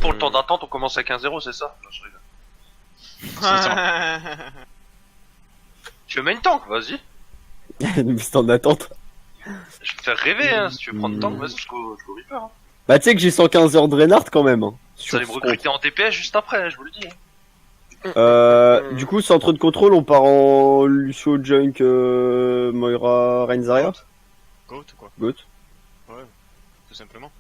pour le temps d'attente, on commence à 15-0, c'est ça? Non, je rigole. C'est ça. Tu veux main tank, vas-y. Une piste en attente. Je vais te faire rêver, hein. Si tu veux prendre tank, vas-y, je go Reaper. Hein. Bah, tu sais que j'ai 115 heures de Reinhardt quand même. Hein, Vous allez me recruter en DPS juste après, je vous le dis. Du coup, centre de contrôle, on part en Lucio, Junk, Moira, Renzaria. Goat quoi. Goat. Ouais, tout simplement.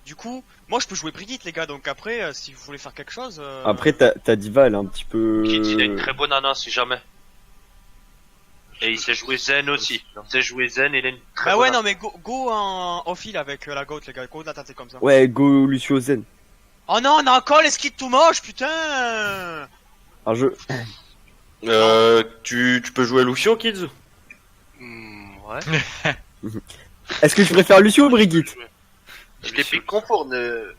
Du coup, moi je peux jouer Brigitte les gars, donc après, si vous voulez faire quelque chose... Après, ta diva, elle est un petit peu... Kid, il a une très bonne nana, si jamais. Et il sait jouer Zen aussi. Il sait jouer Zen et il a une très Bah bonne ouais, nana. non mais go en off-heal avec la Goat les gars, go de la tête comme ça. Ouais, go Lucio Zen. Oh non, on a encore les skis tout moche, putain. Un jeu. Tu peux jouer Lucio, kids? Ouais. Est-ce que je préfère Lucio ou Brigitte? Je les pique confort, ne...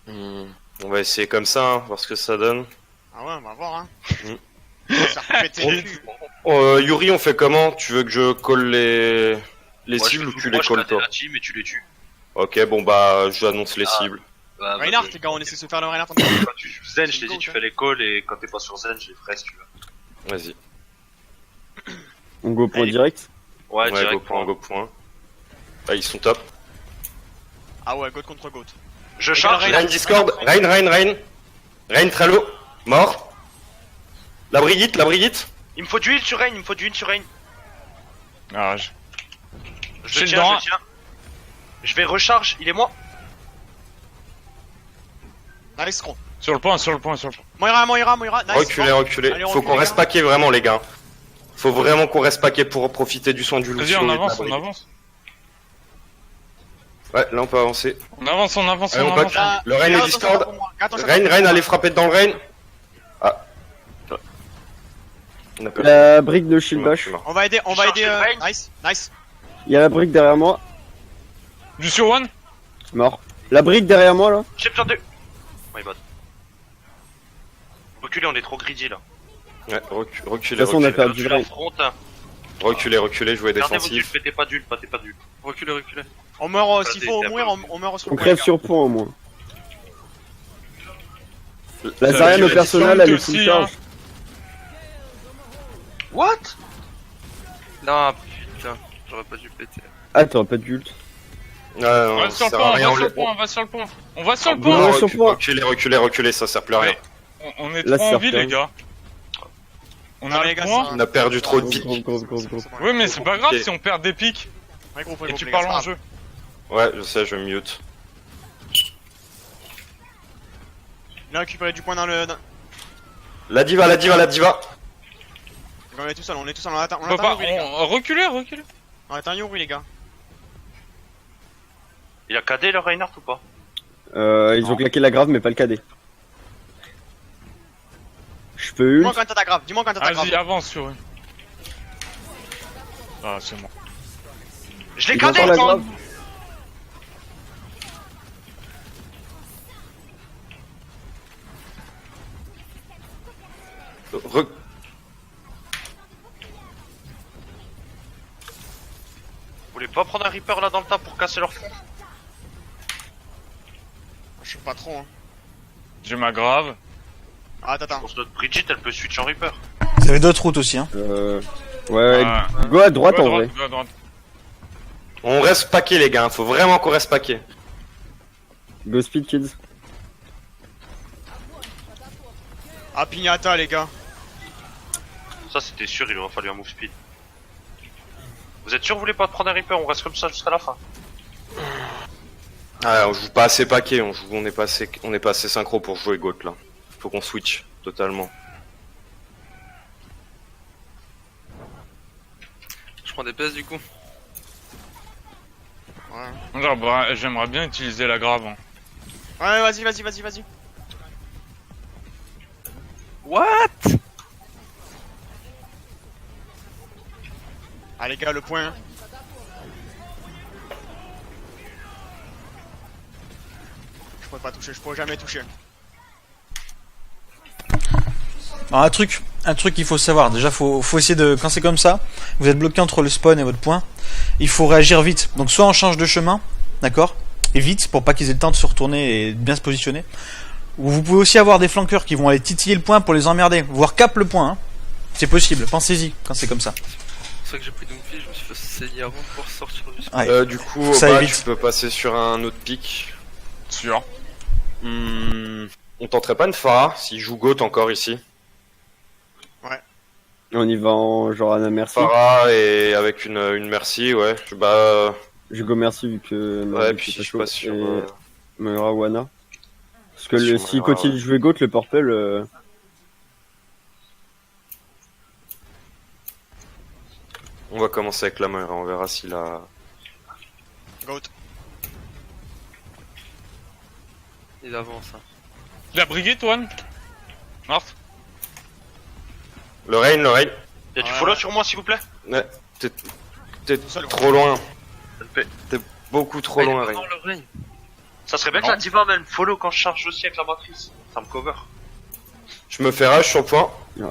On va essayer comme ça, hein, voir ce que ça donne. Ah ouais, on va voir hein. Ça Oh. repète le cul. Yuri, on fait comment? Tu veux que je colle les Moi, cibles ou tu moi, les je colles cadais toi? la team et tu les tues. Ok, bon bah, j'annonce les cibles. Bah, Reinhardt vas-y. les gars, on essaie de se faire le Reinhardt. Quand tu joues Zen, je t'ai dit, tu fais les calls et quand t'es pas sur Zen, je les ferai si tu veux. Vas-y. On go point Allez. direct. Ouais, direct. go point, go point. Ah, ils sont top. Ah ouais, Goat contre Goat. Je charge. Rain Discord, Rain. Rain Trello, mort. La Brigitte. Il me faut du heal sur Rain, Ah, Je J'ai le tiens, droit. je tiens. Je vais recharge, il est moi. Nice cron. Sur le point. Moira, nice. Reculez. Allez, Faut recule, qu'on les reste gars. paquet vraiment, les gars. Faut vraiment qu'on reste paquet pour profiter du soin du Vas-y, Lucio. on et de la avance. Brigitte. Ouais, là on peut avancer. On avance. Allez, on pack. Là, Le Rain regarde, est Discord. attention pour moi. Attention, Rain, allez frapper dans le Rain. Ah. On a perdu. La brique de shield Je bash. suis mort. On va aider, Charge le Rain. nice. Il y a la brique derrière moi. Du sur one. Mort. La brique derrière moi là. J'ai besoin de... My bad. Reculez, on est trop greedy là. Ouais, reculez, De toute façon, on a reculez. perdu Tu le Rain. l'affrontes, hein. Reculez, jouez Gardez vos dulles, défensif. pétez pas d'huile. Reculez. On meurt, Vas-y, s'il faut t'as mourir, pas on meurt sur On le crève point, sur point au moins. La Euh, Zarya, je nos vais personnels, elle est aussi, full charge. What? Non, putain, j'aurais pas dû péter. Ah, t'auras pas d'ult. Ouais, non, Va ça sur le sert point. à rien, On on va les- sur le point. On va sur le Bon, point. ouais. sur point. Reculez, ça sert plus à rien. On est Là, trop ça en vie, repère. les gars. On Non, a les le gars, point. ça- On a perdu trop de piques. Grosse. Oui, mais c'est pas grave Ok. si on perd des pics Ouais, gros, et tu les gars, parles c'est en pas jeu. Ouais, je sais, je mute. Il a récupéré du point dans le... La diva. On est tout seul, on attend On peut pas. Yuri, les gars. Reculer. On attend Yuri, les gars. Il a cadé le Reinhardt ou pas? Ils ont claqué la grave, mais pas le cadet. Je peux Dis-moi ult. quand t'as ta grave, Vas-y, avance sur eux. Ah, c'est bon. Je l'ai Ils ont cadé, encore la toi. grave. Re- Vous voulez pas prendre un Reaper là dans le tas pour casser leur front? Je sais pas trop, hein. J'ai ma grave. Ah, Je attends. pense que notre Brigitte, elle peut switch en Reaper. Vous avez d'autres routes aussi, hein. Ouais, Ah. go à droite Go à en vrai. go à droite. On reste paquet, les gars. Faut vraiment qu'on reste paquet. Go speed kids. Ah, Pignata, les gars. Ça, c'était sûr, il aurait fallu un move speed. Vous êtes sûr que vous voulez pas prendre un Reaper? On reste comme ça jusqu'à la fin. Ah, on joue pas assez paquet. On est pas assez synchro pour jouer Goat là. Faut qu'on switch totalement. Je prends des PS du coup. Ouais. Genre, bah, j'aimerais bien utiliser la grave. Hein. Ouais, vas-y. What? Ah, les gars, le point. Je pourrais pas toucher, je pourrais jamais toucher. Alors, un truc qu'il faut savoir. Déjà, faut essayer de, quand c'est comme ça, vous êtes bloqué entre le spawn et votre point, il faut réagir vite. Donc, soit on change de chemin, d'accord? et vite pour pas qu'ils aient le temps de se retourner et de bien se positionner. Ou vous pouvez aussi avoir des flanqueurs qui vont aller titiller le point pour les emmerder, voire cap le point. Hein. C'est possible, pensez-y quand c'est comme ça. C'est ça que j'ai pris Doomfist, je me suis fait saigner avant de pouvoir sortir du spot. Ouais. Du coup, Ça Oba, évite. tu peux passer sur un autre pic. Sûr. On tenterait pas une Pharah s'il joue Goat encore ici. On y va en genre Anna Merci. Pharah et avec une Merci, ouais. Je go Merci vu que. Ouais, vu puis que c'est je suis chaud. pas sûr. Et Moira ou Anna. Parce que Sur si Moira, continue de jouer Goat, le Purple. On va commencer avec la Moira, on verra s'il a. Goat. Il avance. Hein. La Brigitte, One. North. Le Rain. Y'a du Ouais. follow sur moi, s'il vous plaît? Ouais, t'es Seul. trop loin. LP. T'es beaucoup trop loin, Rain. Non, le Rain. Ça serait bien que Non. la diva même follow quand je charge aussi avec la matrice. Ça me cover. Je me fais rage sur le point. Ouais.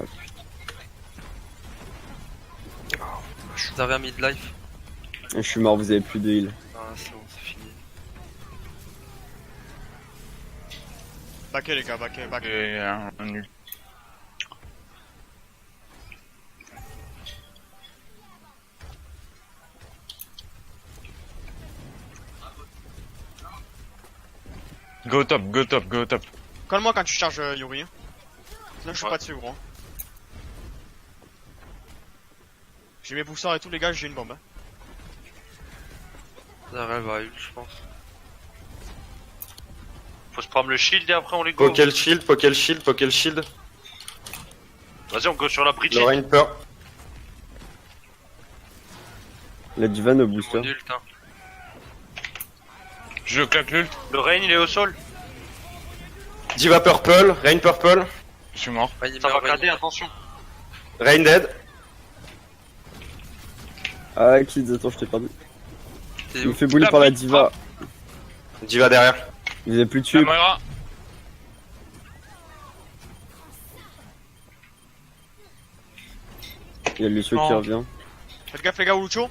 Vous avez un midlife. Je suis mort, vous avez plus de heal. Ah, c'est bon, c'est fini. Baquez les gars, baquez. Et un nul. Go top, go top, go top. Colle-moi quand tu charges Yuri. Hein. Là je suis Ouais. pas dessus gros. J'ai mes pousseurs et tout les gars, j'ai une bombe. Hein. Zara va ult, je pense. Faut se prendre le shield et après on les go. Poké le shield. Vas-y, on go sur la bridge. Le Rain peur. La diva no Mon booster. ult, hein. Je claque l'ult. Le rain, il est au sol. Diva purple, Rain purple, Je suis mort. Rain, il Ça va meurt, Rain. cader, attention. Rain dead. Ah, Kids, attends, je t'ai perdu. T'es Il me où? fait bully La par la pique, diva. Diva derrière. Vous avez plus de La tube. Moira. Il y a Lucio qui Non. revient. Faites gaffe les gars, Lucho.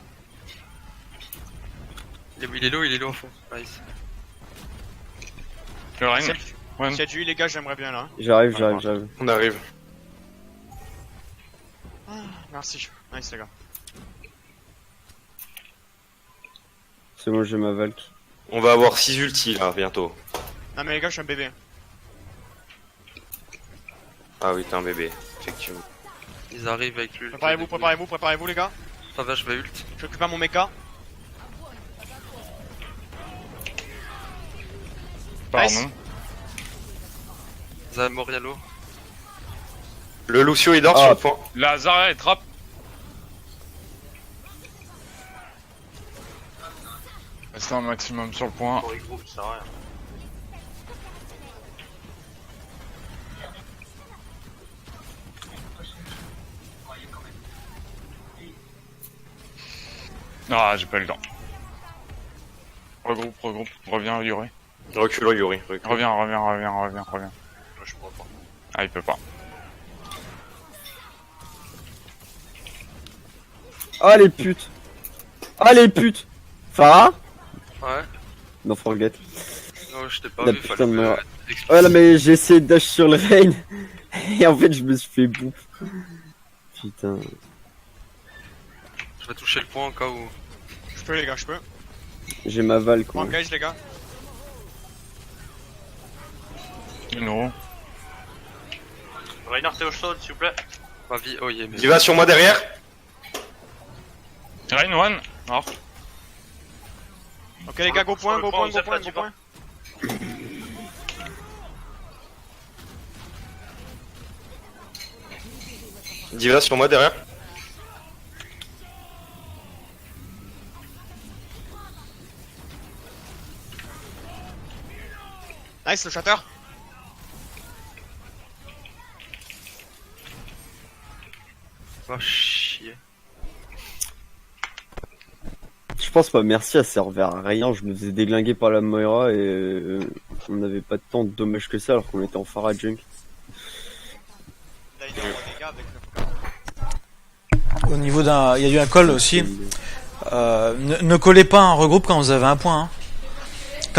Il est low au fond. Nice. Le Rain. S'il One. y a du heal les gars, j'aimerais bien là. Hein. J'arrive. On arrive. Merci. Nice les gars. C'est bon, j'ai ma Valk. On va avoir 6 ultis là bientôt. Non mais les gars, je suis un bébé. Ah oui, t'es un bébé, effectivement. Ils arrivent avec l'ult. Préparez-vous les gars. Ça va, je vais ult. Je récupère mon mecha. Pardon. Zara Morialo. Le Lucio il dort Ah. sur le point. La Zarya est trappe. Restez un maximum sur le point. Pour les groupes, ça sert à rien. Ah, j'ai pas eu le temps. Regroupe. Reviens, Yuri. Reculons Yuri, recule. Reviens. Moi, je pourrais pas. Ah, il peut pas. Ah, les putes. Farah? Ouais. Non, forget. Non, je t'ai pas La vu, putain fallait de me mort. t'expliquer. Ouais, là, mais j'ai essayé de dash sur le rain. Et en fait, je me suis fait bouffe. Putain. Je vais toucher le point au cas où. Je peux les gars, je peux. J'ai ma Valk, Bon, quoi. engage les gars. Non. Rainer, t'es au sol, s'il vous plaît. Ma vie, oh yeah, mais. Diva sur moi derrière. Rain, One. Mort. Ok les gars, go point. Vous êtes là, tu vas. Diva sur moi derrière. Nice le shatter. Va chier. Je pense pas, merci, à servir à rien. Je me faisais déglinguer par la Moira et on n'avait pas tant de dommages que ça alors qu'on était en Pharah Junk. Là il est en dégâts avec le. Au niveau d'un, il y a eu un call aussi. Ne collez pas un regroupe quand vous avez un point. Hein.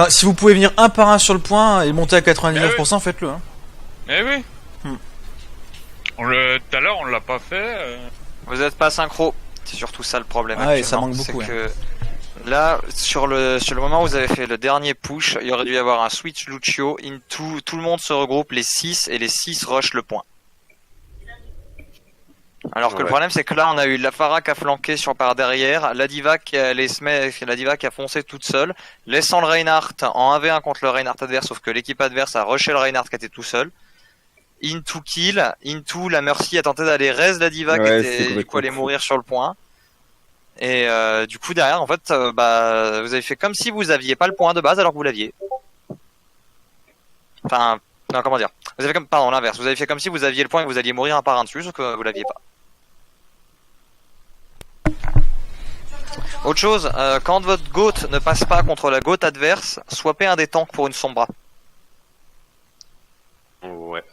Si vous pouvez venir un par un sur le point et monter à 99%, faites-le. Hein. Eh oui. Tout à l'heure, on l'a pas fait. Vous êtes pas synchro. C'est surtout ça le problème. Ah, et ça actuellement, manque beaucoup, c'est que là, sur le moment où vous avez fait le dernier push, il y aurait dû y avoir un switch Lucio. Tout le monde se regroupe, les 6 et les 6 rush le point. Alors que le problème c'est que là on a eu la Pharah qui a flanqué par derrière, la Diva qui a foncé toute seule, laissant le Reinhardt en 1v1 contre le Reinhardt adverse, sauf que l'équipe adverse a rushé le Reinhardt qui était tout seul. Into kill, Into la Mercy a tenté d'aller raise la Diva qui était du coup allait mourir sur le point. Et du coup derrière en fait vous avez fait comme si vous aviez pas le point de base alors que vous l'aviez. Enfin non comment dire. Vous avez l'inverse, vous avez fait comme si vous aviez le point et que vous alliez mourir un par un dessus sauf que vous l'aviez pas. Autre chose, quand votre GOAT ne passe pas contre la GOAT adverse, swappez un des tanks pour une Sombra. Ouais.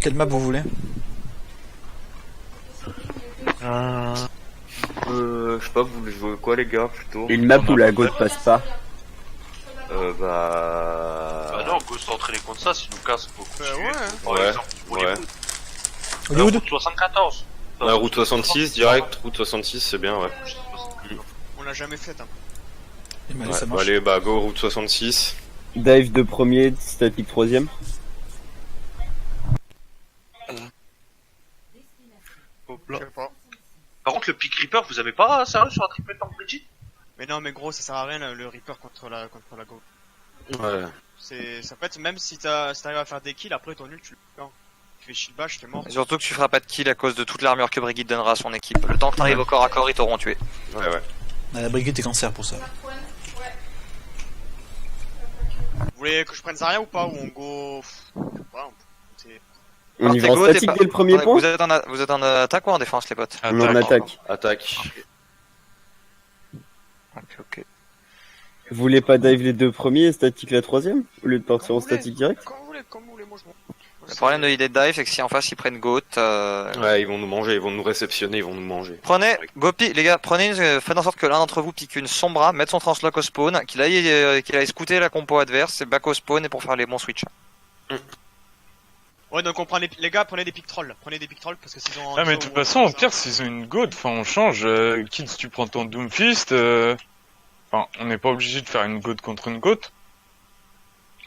Quelle map vous voulez? Je sais pas, vous voulez jouer quoi les gars plutôt? Une map où la GOAT passe pas. Bah non, Ghost entraîner contre ça, s'il nous casse beaucoup. Par Ouais. exemple, pour les Ouais. bouts. Hollywood Route 74. La route 66 direct, route 66 c'est bien ouais. On l'a jamais fait. Hein. Eh ben, Ouais, ça marche. allez go route 66. Dive de premier, statique troisième. Hop Je là. sais pas. Par contre, le Pick Reaper, vous avez pas sérieux sur la triple tank Brigitte? Mais non, mais gros, ça sert à rien le Reaper contre la Go. Ouais. Ça peut être même si t'arrives à faire des kills, après ton nul tu le perds. Tu fais shield bash, t'es mort. Et surtout que tu feras pas de kill à cause de toute l'armure que Brigitte donnera à son équipe. Le temps que t'arrives au corps à corps, ils t'auront tué. Ouais ouais. La Brigitte est cancer pour ça. Vous voulez que je prenne Zarya ou pas? Ou on go... Je sais pas, On y va t'es en go, t'es statique pas- dès le premier Attendez, point. vous êtes en attaque ou en défense les potes? On est en attaque. Attaque. Ok. Vous voulez pas dive les deux premiers et statique la troisième? Au lieu de partir en statique direct? Comme vous voulez, moi je m'en... Le problème de Hidden Dive, c'est que si en face ils prennent GOAT, Ouais ils vont nous manger, ils vont nous réceptionner, ils vont nous manger. prenez, les gars, faites en sorte que l'un d'entre vous pique une Sombra, mette son translock au spawn, qu'il aille scouter la compo adverse, et back au spawn et pour faire les bons switch. Ouais, donc on prend les gars, prenez des pick trolls. Prenez des pick trolls parce que s'ils ont... Ah mais de toute façon, au pire, s'ils ont une goad, enfin on change. Quitte si tu prends ton Doomfist, enfin on n'est pas obligé de faire une goad contre une goat.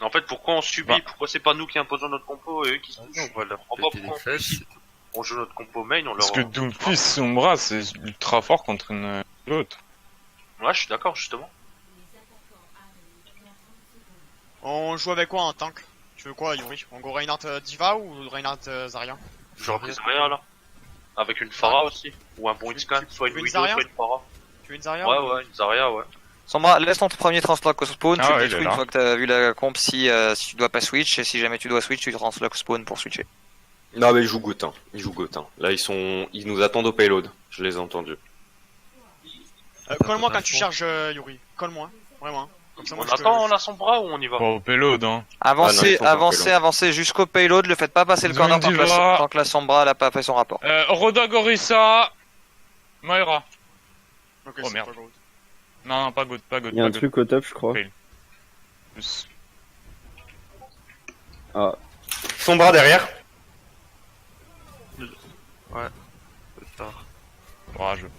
En fait, pourquoi on subit? Bah. Pourquoi c'est pas nous qui imposons notre compo et eux qui se touchent? On leur prend pas Péter pourquoi les fesses. on joue notre compo main, on leur... Parce que Doomfist, Sombra, c'est ultra fort contre une goat. Ouais, je suis d'accord, justement. On joue avec quoi en tank? Tu veux quoi, Yuri? On go Reinhardt Diva ou Reinhardt Zarya? J'aurais pris Zarya là. Avec une Pharah aussi. Ou un bon Hitscan, soit une veux une Widow, Zarya soit une Pharah. Tu veux une Zarya? Ouais, une Zarya, ouais. Sombra, laisse ton premier translock au spawn, Ah tu ouais, le il est détruis là. une fois que t'as vu la comp si tu dois pas switch, et si jamais tu dois switch, tu translock spawn pour switcher. Non mais ils jouent Gotin, Là ils nous attendent au payload, je les ai entendus. Colle-moi quand tu charges, Yuri. Colle-moi, vraiment. Comme ça, moi, On attend la Sombra ou on y va? Bon, au payload, hein. Avancez, ils sont pas avancez jusqu'au payload, le faites pas passer le Ils ont corner une tant Diva. que la Sombra elle a pas fait son rapport. Roda Gorissa, Moira. Ok, Oh, c'est merde. pas gold. Non, pas goat, pas goat, Il y a pas un goat. truc au top, je crois. Oui. Plus. Ah, Sombra derrière. Tard. Orageux.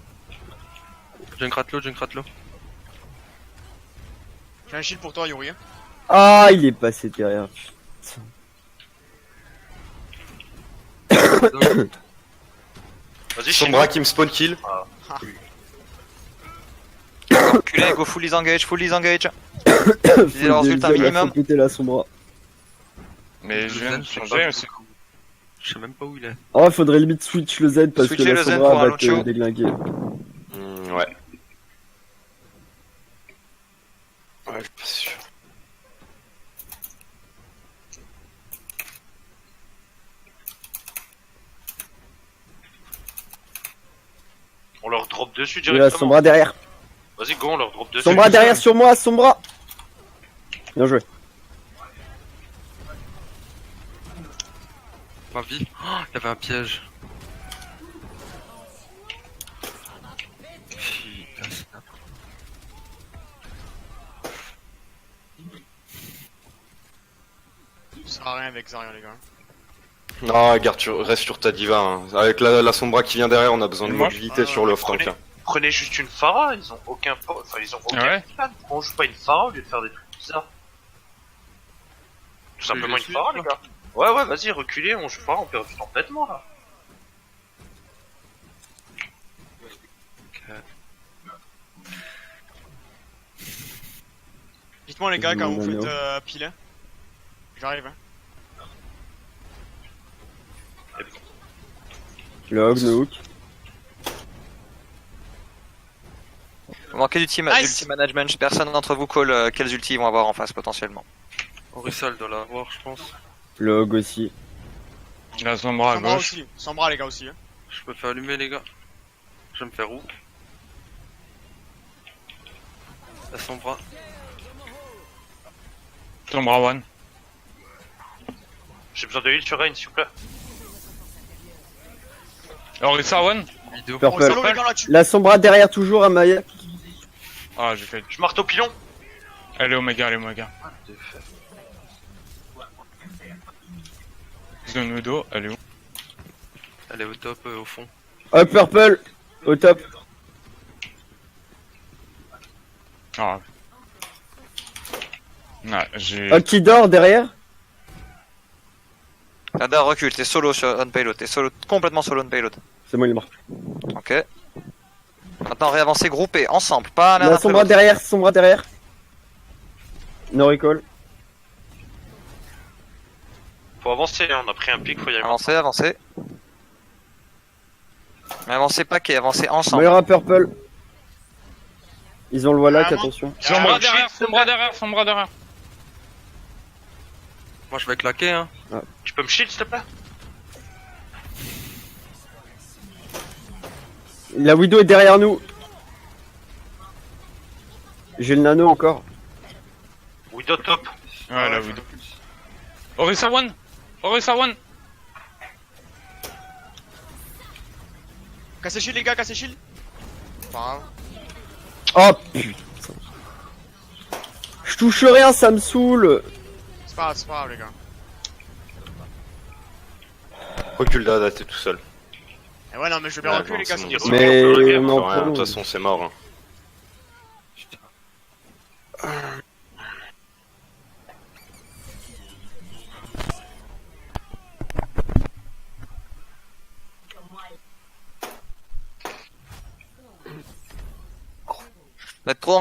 Junkratlo. J'ai un shield pour toi, Yuri. ah, il est passé derrière. Vas-y, Sombra qui me spawn kill. Enculé, go full disengage. Faut leurs des ultra hommes à minimum. compléter la Sombra. Mais je viens de changer aussi. Je sais même pas où il est. Oh, faudrait limite switch le Z parce Switcher que la le Z Sombra pour un va te Lucio. déglinguer. Ouais. Ouais, je suis pas sûr. On leur drop dessus Il y a la directement. Sombra derrière. Vas-y, go, on leur drop dessus. Sombra derrière sur moi, Sombra. Bien joué. Ma vie. Oh, il y avait un piège. Ça sert à rien avec Zarya, les gars. Non, garde, reste sur ta diva. Hein. Avec la Sombra qui vient derrière, on a besoin de Moi, mobilité sur l'off tank. Hein. Prenez juste une Pharah, ils ont aucun enfin ils ont aucun Ouais. plan. Pourquoi on joue pas une Pharah au lieu de faire des trucs bizarres? Tout simplement une suis, Pharah, là. les gars. Ouais, vas-y, reculez, on joue Pharah, on perd du temps bêtement là. Dites-moi, les gars, quand vous Nano. faites pile. J'arrive, hein. Le Hog, le Hook. Vous manquez d'ulti Nice. management. Personne d'entre vous call quels ultis ils vont avoir en face potentiellement. Orissal doit l'avoir, je pense. Le Hog aussi. La Sombra à Sombra gauche. aussi. Sombra, les gars, aussi. Hein. Je peux faire allumer, les gars. Je vais me faire où? La Sombra. Sombra one. J'ai besoin de heal sur Rain, s'il vous plaît. Orisa one. Vidéo. Oh, Purple. salaud, les gars, là-dessus. La Sombra derrière toujours à Maya. Ah, j'ai fait. Je marteau pilon. Elle est Omega, elle est Omega. Zonudo, elle est où? Elle est au top, au fond. Hog Purple. Au top. Ah. Ouais, j'ai. Hog qui dort derrière. Radar recule, t'es solo sur on payload, t'es solo, complètement solo on payload. C'est moi, il est mort. Ok. Maintenant réavancer groupés, ensemble, pas l'un La après Sombra l'autre. derrière, Sombra derrière. No recall. Faut avancer, hein, on a pris un pic, faut y aller. Avancez. Mais avancez paquet, avancez ensemble. Moira Purple. Ils ont le Wallach, Vraiment attention. Sombra Ah, derrière, shit, Sombra derrière, Sombra derrière. Moi, je vais claquer, hein. Tu peux me shield, s'il te plaît? La Widow est derrière nous. J'ai le nano encore. Widow top. Ouais, la Widow. Orisa one. Orisa one. Cassez shield, les gars, cassez shield. Pas grave. Oh putain. Je touche rien, ça me saoule. C'est pas grave, les gars. Recule Dada, t'es tout seul. Et ouais, non, mais je vais bien Ouais, reculer, non, les gars, c'est sinon. bon. Mais on peut le on gagner, en Rien, de prend. toute façon, c'est mort. Hein.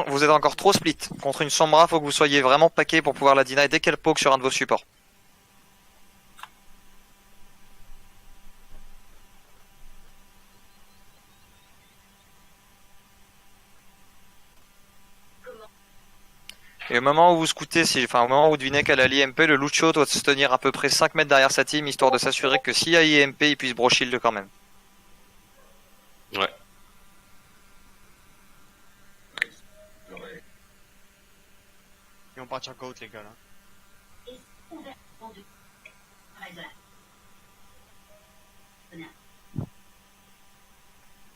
Vous êtes encore trop split. Contre une Sombra, faut que vous soyez vraiment paquet pour pouvoir la deny dès qu'elle poke sur un de vos supports. Et au moment où vous scoutez, au moment où vous devinez qu'elle a l'IMP, le Lucio doit se tenir à peu près 5 mètres derrière sa team, histoire de s'assurer que s'il y a IMP, il puisse bro shield quand même. Ouais. Ils vont partir GOAT, les gars, là. Vous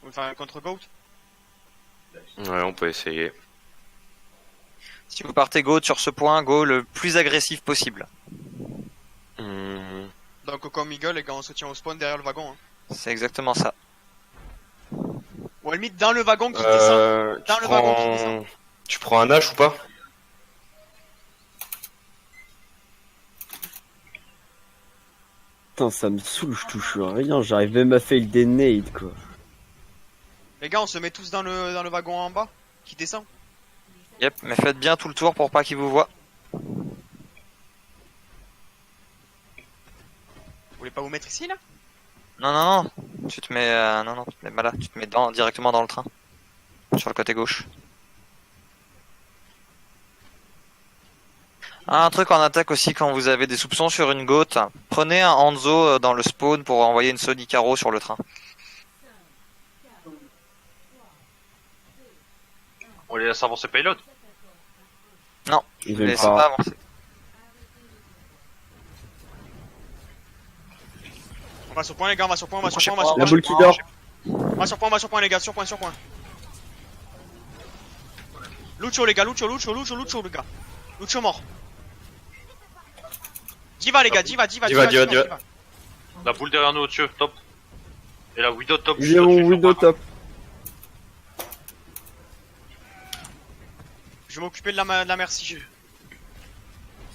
voulez faire un contre GOAT? Ouais, on peut essayer. Si vous partez go sur ce point, go le plus agressif possible. Donc, comme Eagle, les gars, on se tient au spawn derrière le wagon. Hein. C'est exactement ça. Ou à la limite, dans le wagon qui descend. Dans le wagon qui descend. Tu prends un H ou pas? Putain, ça me saoule, je touche rien. J'arrive même à fail des nades, quoi. Les gars, on se met tous dans le wagon en bas qui descend. Yep, mais faites bien tout le tour pour pas qu'il vous voit. Vous voulez pas vous mettre ici, là? Non. Tu te mets, non, tu te mets pas là. Tu te mets directement dans le train. Sur le côté gauche. Un truc en attaque aussi quand vous avez des soupçons sur une goat. Prenez un Hanzo dans le spawn pour envoyer une Sonic Arrow sur le train. On les laisse avancer payload. Ils Ne veulent laissez pas pas. avancer. On va sur point, les gars, on va sur point, on va sur Je sais point, on va pas, sur La point. boule qui dort. On va sur point, les gars, sur point. Lucio les gars, Lucio les gars. Lucio mort. Diva les gars, Diva. La boule derrière nous au-dessus, top. Et la Widow top. J'ai mon Widow top. Je vais m'occuper de la merci.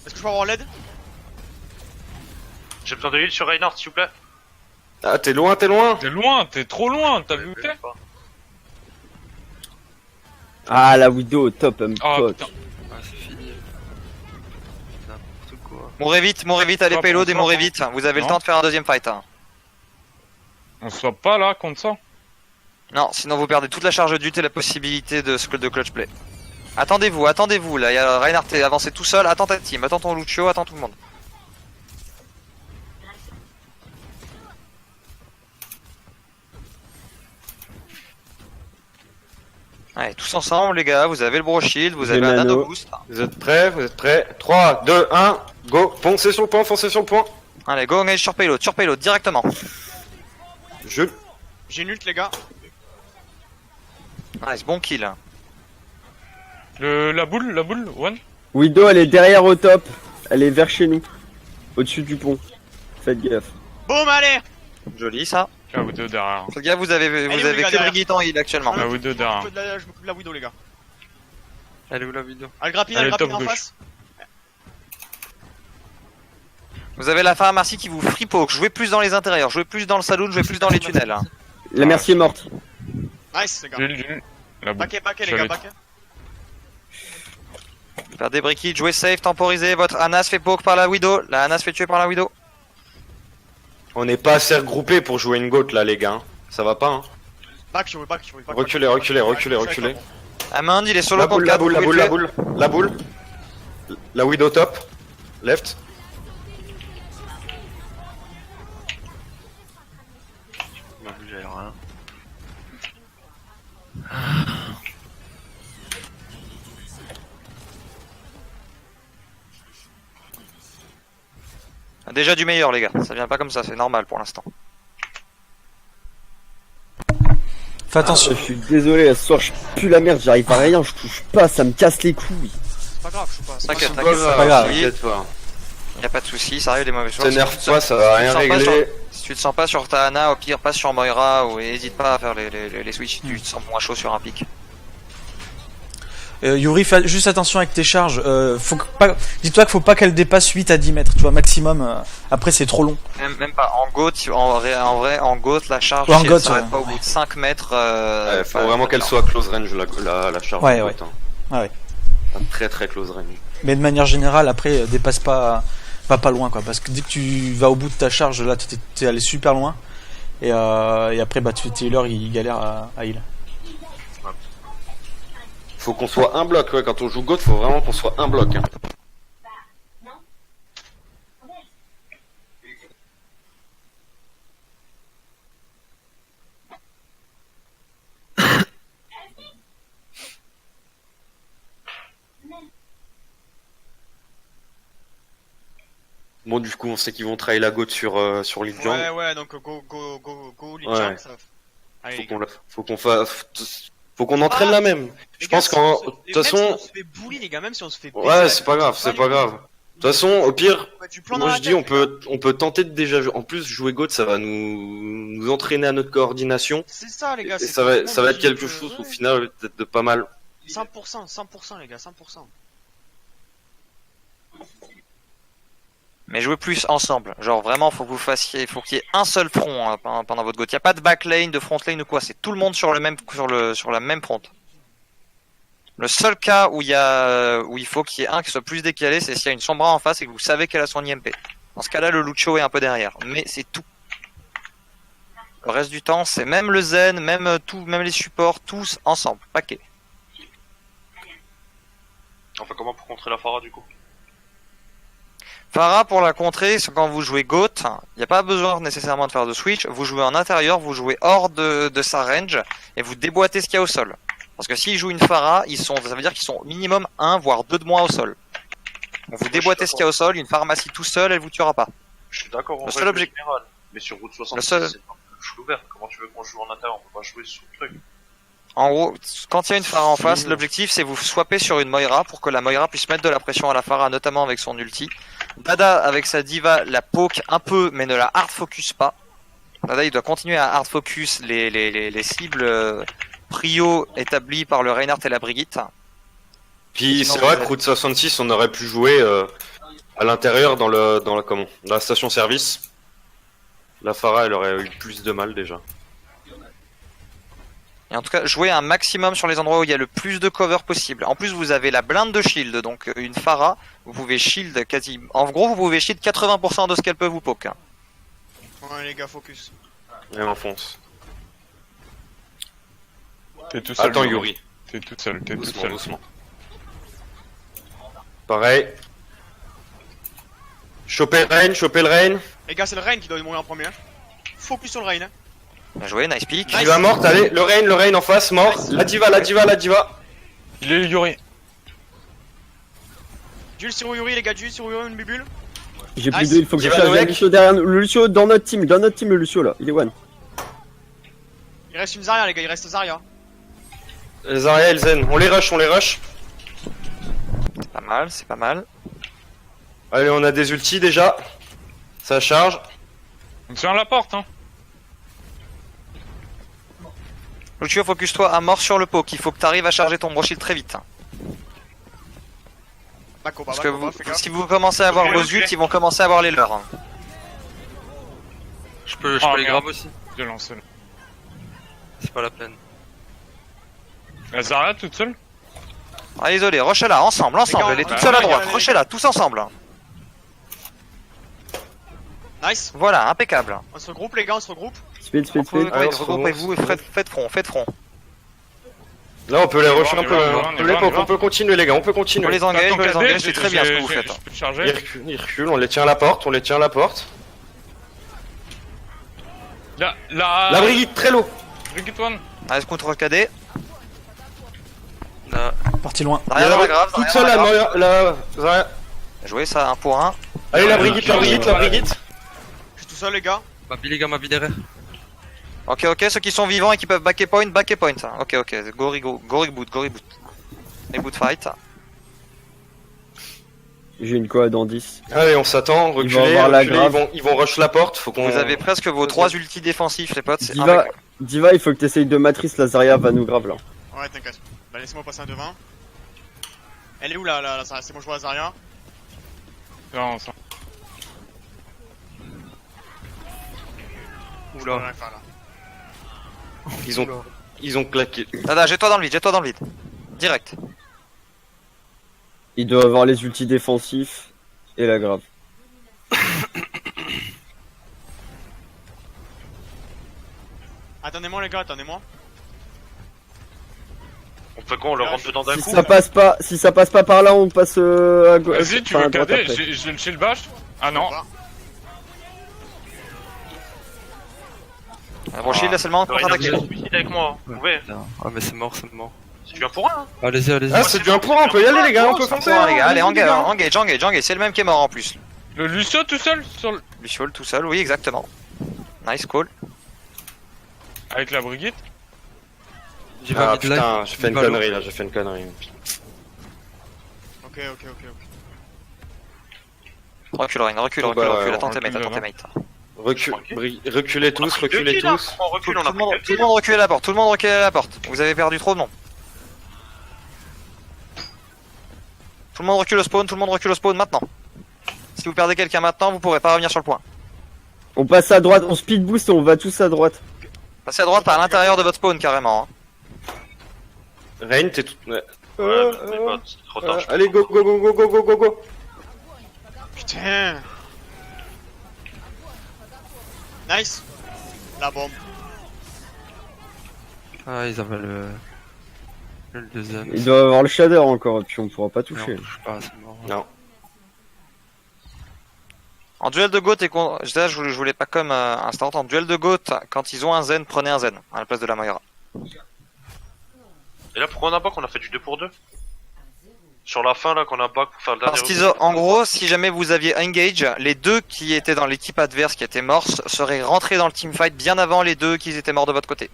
Est-ce que je peux avoir l'aide? J'ai besoin de heal sur Reinhardt, s'il vous plaît. Ah, t'es loin. T'es loin, t'es trop loin, t'as vu où t'es? Ah, la Widow au top, elle me Ah pote. putain. Ah, c'est fini. N'importe quoi. Mourrez vite, allez Hop, payload et hop, mourrez hop. vite. Vous avez le Non. temps de faire un deuxième fight. Hein. On soit pas là contre ça. Non, sinon vous perdez toute la charge d'ult et la possibilité de clutch play. Attendez-vous, là, il y a Reinhardt est avancé tout seul, attends ta team, attends ton Lucio, attends tout le monde. Allez, tous ensemble les gars, vous avez le bro shield, vous J'ai avez un nano. nano boost. Vous êtes prêts 3, 2, 1, go. Foncez sur le point. Allez, go engage sur payload directement. J'ai nult les gars. Nice, bon kill. La boule, one. Widow, elle est derrière au top. Elle est vers chez nous. Au-dessus du pont. Faites gaffe. Boum, allez. Joli ça. La Widow derrière. Faites gaffe, vous avez où, les que gars, derrière Brigitte en heal actuellement. La Widow derrière. Je m'occupe de la Widow les gars. Elle est où la vidéo? Elle grappine Elle est en top gauche. face. Vous avez la pharmacie qui vous free poke, jouez plus dans les intérieurs, jouez plus dans le saloon, jouez plus dans les tunnels. Hein. La merci est morte. Nice les gars. J'ai la boule. Baquet les J'allais- gars, baquet. Faire des briquettes, jouez safe, temporisez, votre Anna se fait poke par la Widow, la Anna se fait tuer par la Widow. On n'est pas assez regroupés pour jouer une goat là les gars. Ça va pas hein. Back. Reculez. Amand, il est solo La boule, contre la 4, boule, vous pouvez la le boule, tuer. la boule. La Widow top. Left. On a vu, j'avais rien. Déjà du meilleur les gars, ça vient pas comme ça, c'est normal pour l'instant. Fais attention. Je suis désolé, ce soir je pue la merde, j'arrive à rien, je touche pas, ça me casse les couilles. C'est pas grave, je suis pas. T'inquiète, C'est t'inquiète, pas grave. T'inquiète pas. y a pas de soucis, ça arrive des mauvais choix. T'énerve pas, ça va rien régler. Si tu te sens pas sur ta Anna, au pire passe sur Moira ou hésite pas à faire les switches, tu te sens moins chaud sur un pic. Yuri, fais juste attention avec tes charges. Dis-toi qu'il faut pas qu'elle dépasse 8 à 10 mètres, tu vois, maximum. Après, c'est trop long. Même pas, en GOAT, en vrai, en GOAT, la charge, En si GOAT, elle s'arrête ouais. pas au bout de 5 mètres, Faut vraiment qu'elle soit close range la charge. Ouais, de ouais. goat, hein. Ouais. Très très close range. Mais de manière générale, après, dépasse pas, va pas loin, quoi. Parce que dès que tu vas au bout de ta charge, là, t'es allé super loin. Et après, bah, Taylor, il galère à heal. Faut qu'on soit un bloc, ouais, quand on joue goat, faut vraiment qu'on soit un bloc. Hein. Bon, du coup, on sait qu'ils vont trahir la goat sur Lead Jang. Ouais, donc go, Lee Ouais. Chang, ça. Allez, les gars. Faut qu'on entraîne la même. Je pense qu'en, de toute Même si façon, on se fait bully, les gars, même si on se fait. ouais, c'est pas grave, c'est pas grave. De toute façon, au pire, Du plan dans moi la je dis tête, on peut tenter de déjà en plus jouer goat, ça va nous entraîner à notre coordination C'est ça, les gars. et c'est ça va tout le monde être quelque dit, chose au ouais. final peut-être de pas mal. 100%, les gars, 100%. Mais jouez plus ensemble. Genre vraiment, faut que vous fassiez, faut qu'il y ait un seul front hein, pendant votre GOAT. Y a pas de backlane, de frontlane ou quoi. C'est tout le monde sur la même front. Le seul cas où il faut qu'il y ait un qui soit plus décalé, c'est s'il y a une Sombra en face et que vous savez qu'elle a son IMP. Dans ce cas-là, le Lucio est un peu derrière. Mais c'est tout. Le reste du temps, c'est même le Zen, même les supports, tous ensemble. Paquet. Enfin, comment pour contrer la Pharah du coup? Pharah, pour la contrer, c'est quand vous jouez GOAT, il n'y a pas besoin nécessairement de faire de switch, vous jouez en intérieur, vous jouez hors de sa range, et vous déboîtez ce qu'il y a au sol. Parce que s'ils jouent une Pharah, ça veut dire qu'ils sont minimum 1 voire 2 de moins au sol. Donc vous déboîtez ce qu'il y a au sol, une pharmacie tout seul, elle vous tuera pas. Je suis d'accord en Le vrai, seul objectif- général. Mais sur route 66, Le seul- c'est un peu full ouvert. Comment tu veux qu'on joue en intérieur? On peut pas jouer sur le truc. En gros, quand il y a une Pharah en face, l'objectif c'est vous swapper sur une Moira pour que la Moira puisse mettre de la pression à la Pharah, notamment avec son ulti. Dada avec sa diva la poke un peu mais ne la hard focus pas. Dada il doit continuer à hard focus les cibles prio établies par le Reinhardt et la Brigitte. Puis Sinon, c'est vrai vous que Route 66, on aurait pu jouer à l'intérieur dans la station service. La Pharah, elle aurait eu plus de mal déjà. Et en tout cas, jouez un maximum sur les endroits où il y a le plus de cover possible. En plus, vous avez la blinde de shield, donc une Pharah, vous pouvez shield quasi... En gros, vous pouvez shield 80% de ce qu'elle peut vous poke. Hein. Ouais, les gars, focus. Et on enfonce. T'es tout seul. Attends, Yuri. Yuri. T'es tout seul, t'es tout Doucement, seul. doucement. Pareil. Choper le rain. Les gars, c'est le Rain qui doit mourir en premier. Focus sur le Rain. Hein. Bien joué, nice pick. Nice. Diva morte, allez, le rain en face, mort. Nice. La diva. Il est Yuri. Jules sur Yuri, les gars, Jules sur Yuri, une bubule. J'ai plus Nice. de, il faut que je Diva fasse Noek. le Lucio derrière nous. Le Lucio dans notre team, le Lucio là, il est one. Il reste une Zarya, les gars, il reste Zarya. Les Arya et le Zen, on les rush. C'est pas mal, c'est pas mal. Allez, on a des ultis déjà. Ça charge. On tient la porte, hein. Lucio, focus-toi à mort sur le poke. Il faut que tu arrives à charger ton brochet très vite. Bako, Parce que si vous commencez à avoir vos ults, ils vont commencer à avoir les leurs. Hein. Je peux Oh, les merde. grab aussi. Je lance. C'est pas la peine. La Zarya toute seule. Ah, désolé, rush-la, ensemble. Elle est toute seule à droite. Rush-la, tous ensemble. Nice. Voilà, impeccable. On se regroupe, les gars, on se regroupe. Speed. Allez, on se Regroupez-vous et faites front. Là, on peut les rush On un y peu. va, on y va. On peut continuer, les gars, on peut On continuer. les engage, Attends, c'est très bien ce que vous faites. Je peux te Ils charger. reculent, on les tient à la porte, La Brigitte, très low. Brigitte One. Allez, contre KD. Là, Parti loin. Il y a Rien de grave. toute seule, la Zarya. Jouez ça 1 pour 1. Allez, la Brigitte. Je suis tout seul, les gars. ma les gars, ma derrière. Ok, ceux qui sont vivants et qui peuvent back point. Ok, go reboot. Reboot fight. J'ai une quad dans 10. Allez, on s'attend, Ils vont reculer, avoir la grave. ils vont rush la porte, faut qu'on... Vous avez presque vos 3 ultis défensifs, les potes. C'est Diva, impeccable. Diva, il faut que t'essayes de matrice, la Zarya va nous grave là. Ouais, t'inquiète. Bah, laissez-moi passer un devant. Elle est où la Zarya? C'est bon, je vois la Zarya. Non, ça. Je peux Oula. rien faire, là. Ils ont claqué. Dada, jette-toi dans le vide. Direct. Il doit avoir les ultis défensifs et la grave. Attendez-moi, les gars, attendez-moi. On fait quoi? On le rentre dedans d'un Si coup? ça passe pas par là, on passe à gauche. Vas-y, tu enfin, veux à droite cader? après. J'ai le shield bash. Ah non. Bon, shield là seulement Le Reinhardt, contre-attaquer. il se suicide avec moi. Vous pouvez. Ah, mais c'est mort. C'est du 1 pour 1. Hein. Allez-y. Ah, c'est du 1 pour 1, on peut y aller, les gars, on peut foncer. Bon, les gars, allez, les gars. engage. C'est le même qui est mort en plus. Le Lucio tout seul sur le... Lucio tout seul, oui, exactement. Nice call. Avec la Brigitte. J'y Ah vais putain, j'ai fait une connerie là, Ok. Recule, Rein, recule. Oh, bah, Attends tes recule mates. Reculez tous. On recule, on a Tout le monde recule à la porte. Vous avez perdu trop de monde. Tout le monde recule au spawn maintenant. Si vous perdez quelqu'un maintenant, vous pourrez pas revenir sur le point. On passe à droite, on speed boost et on va tous à droite. Passez à droite par l'intérieur de votre spawn carrément. Hein. Rain, t'es tout... Ouais. Ouais, mais bah, c'est trop tard. je Allez, go. Putain. Nice. La bombe. Ah, ils avaient le deuxième. Il doit avoir le shader encore et puis on pourra pas Non, toucher. touche pas, c'est mort. Non. En duel de GOAT, je voulais pas comme instant. En duel de GOAT, quand ils ont un Zen, prenez un Zen à la place de la Moira. Et là, pourquoi on a back? On a fait du 2 pour 2. Sur la fin, là, qu'on a back pour faire le dernier. Parce qu'ils ont, en gros, si jamais vous aviez engage, les deux qui étaient dans l'équipe adverse qui étaient morts seraient rentrés dans le teamfight bien avant les deux qui étaient morts de votre côté.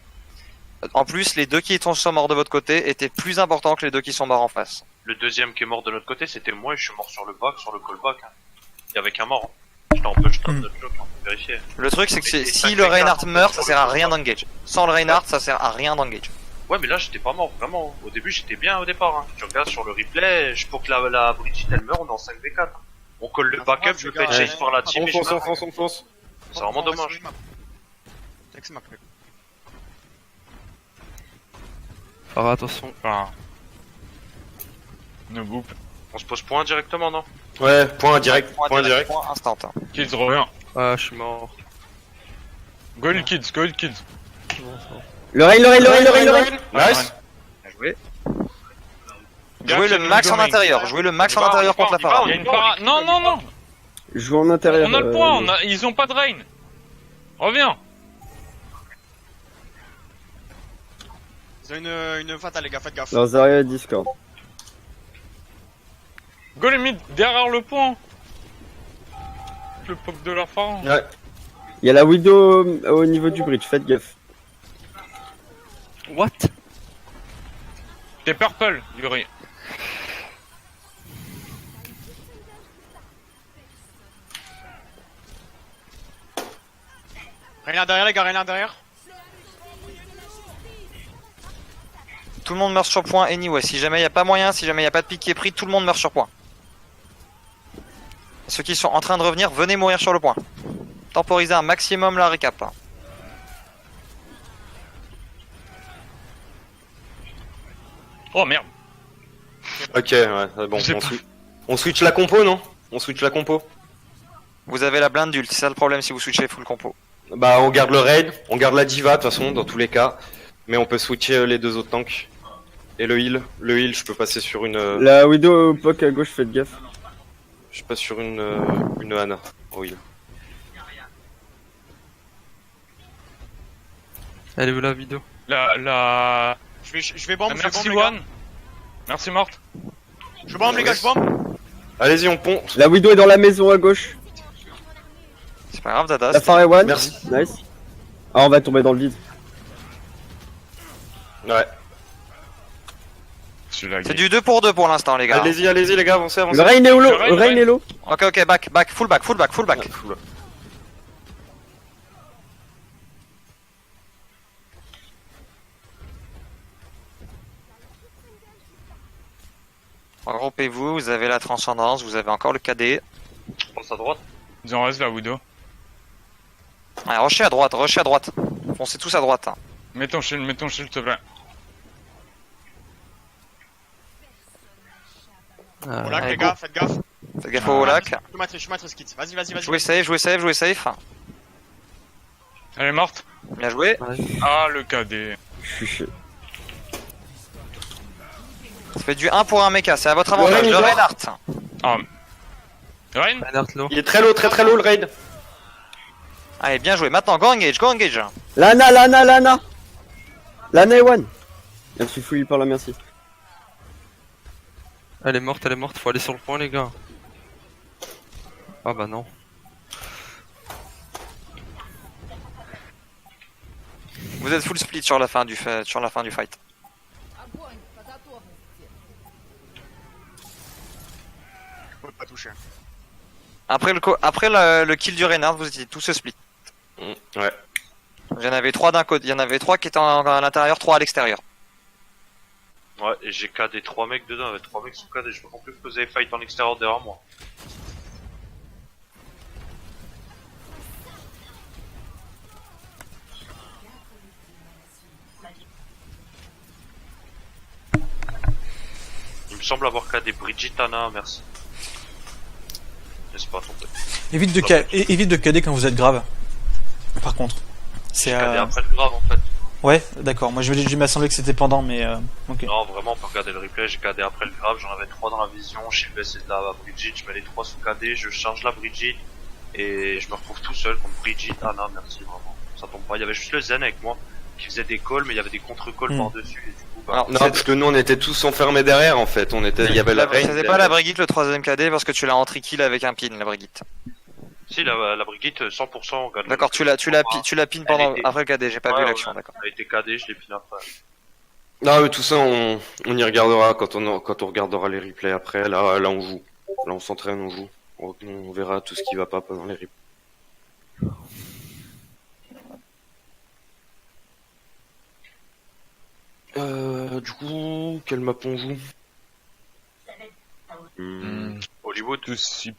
En plus, les deux qui sont morts de votre côté étaient plus importants que les deux qui sont morts en face. Le deuxième qui est mort de notre côté, c'était moi et je suis mort sur le bac, sur le callback. Hein. Il y avait qu'un mort. Hein. J'étais en punch top de choc, on peut vérifier. Le truc, c'est que Et si cinq le mecs Reinhardt là, meurt, ça sur sert à le rien combat. d'engage. Sans le Reinhardt, ça sert à rien d'engage. Ouais, mais là, j'étais pas mort, vraiment. Au début, j'étais bien au départ. Hein. Tu regardes sur le replay, pour que la Brigitte elle meurt, on est en 5v4. On colle le backup, je fais chase par la team et je On meurs. fonce. C'est vraiment dommage. Farah, attention. Enfin... No boop. On se pose point directement, non? Ouais, point direct. Point direct. Point instant. Kids, reviens. Ah, je suis mort. Go le kids, go le kids. Le rain. Nice. Bien joué. Gars, Jouez le c'est max en domaine. intérieur. Jouez le max en Il va, intérieur il va, contre la il va, Farah. Il y a une para... Non. Je joue en intérieur. On a le point, ils ont pas de rain. Reviens. Ils ont une fatale, les gars, faites gaffe. Leur Zarya Discord. Go les mid, derrière le point. Le pop de la phare. Ouais. Il y a la Widow au niveau du bridge, faites gaffe. What? T'es purple, Yuri. Rien derrière, les gars, rien derrière. Tout le monde meurt sur point anyway. Si jamais il n'y a pas moyen, si jamais il n'y a pas de pic qui est pris, tout le monde meurt sur point. Ceux qui sont en train de revenir, venez mourir sur le point. Temporisez un maximum la récap. Oh merde. Ok, ouais, c'est bon. J'ai pas- On switch la compo, non? On switch la compo. Vous avez la blinde d'ult, c'est ça le problème si vous switchez full compo. Bah, on garde le raid, on garde la diva, de toute façon, dans tous les cas. Mais on peut switcher les deux autres tanks. Et le heal. Le heal, je peux passer sur une. La Widow au poke à gauche, faites gaffe. Je passe sur une Ana. Au heal. Elle est où la vidéo? La... Je vais bombe, je vais Merci bombe, les gars. One. Merci Morte. Je bombe, les gars, je bombe. Allez-y, on pond. La Widow est dans la maison à gauche. C'est pas grave, Dada. La Phare est one. Merci. Nice. Ah, on va tomber dans le vide. Ouais. C'est du 2 pour 2 pour l'instant, les gars. Allez-y, les gars, avancez. Le rain est low. Le rain est low. Ok, back, full back. Regroupez-vous, vous avez la transcendance, vous avez encore le KD. Je pense à droite. Il en reste la Widow. Ouais, rushez à droite. Foncez tous à droite. Mets ton shield, s'il te plaît. Au lac, Ouais, les go. gars, faites gaffe. Faites gaffe au lac. Je suis maître skit. Vas-y. Jouez safe. Elle est morte. Bien joué. Ah, le KD. Je suis chez. Ça fait du 1 pour un mecha, c'est à votre avantage. Ouais, Le il est Reinhardt. Rain. Reinhardt low. Il est très low le raid. Allez, bien joué. Maintenant, go engage. Lana. Lana est one. Elle se fouille par la merci. Elle est morte, faut aller sur le point, les gars. Ah bah non. Vous êtes full split sur la fin du fight. Je peux pas toucher. Après le kill du Reinhardt, vous étiez tous split. Ouais. Il y en avait 3 d'un côté, il y en avait 3 qui étaient à l'intérieur, 3 à l'extérieur. Ouais, et j'ai KD 3 mecs dedans, il y avait 3 mecs sous KD. Je peux pas plus que vous avez fight en extérieur derrière moi. Il me semble avoir KD Brigitte Anna, merci. N'est-ce pas ton pote? Évite de KD quand vous êtes grave. Par contre. C'est KD après le grave en fait. Ouais, d'accord. Moi, je m'a semblé que c'était pendant, mais ok. Non, vraiment, pour regarder le replay, j'ai KD après le grave, j'en avais 3 dans la vision, je suis baissé de la Brigitte, je mets les 3 sous KD, je charge la Brigitte, et je me retrouve tout seul contre Brigitte, Anna, merci vraiment. Ça tombe pas, il y avait juste le Zen avec moi, qui faisait des calls, mais il y avait des contre-calls par-dessus, et du coup, bah... Alors, Non, parce que nous on était tous enfermés derrière en fait. Il y avait la raid. C'était pas la Brigitte le 3ème KD parce que tu l'as en trikill avec un pin, la Brigitte. Si, la Brigitte, 100%, on gagne. D'accord, tu l'as pin pendant, était- après le KD, j'ai pas Ouais, vu l'action, ouais. d'accord. Elle a été KD, je l'ai pin après. Non, mais tout ça, on y regardera quand on regardera les replays après. Là, on joue. Là, on s'entraîne, on joue. On verra tout ce qui va pas pendant les replays. Du coup, quelle map on joue? Hollywood. 2 CP.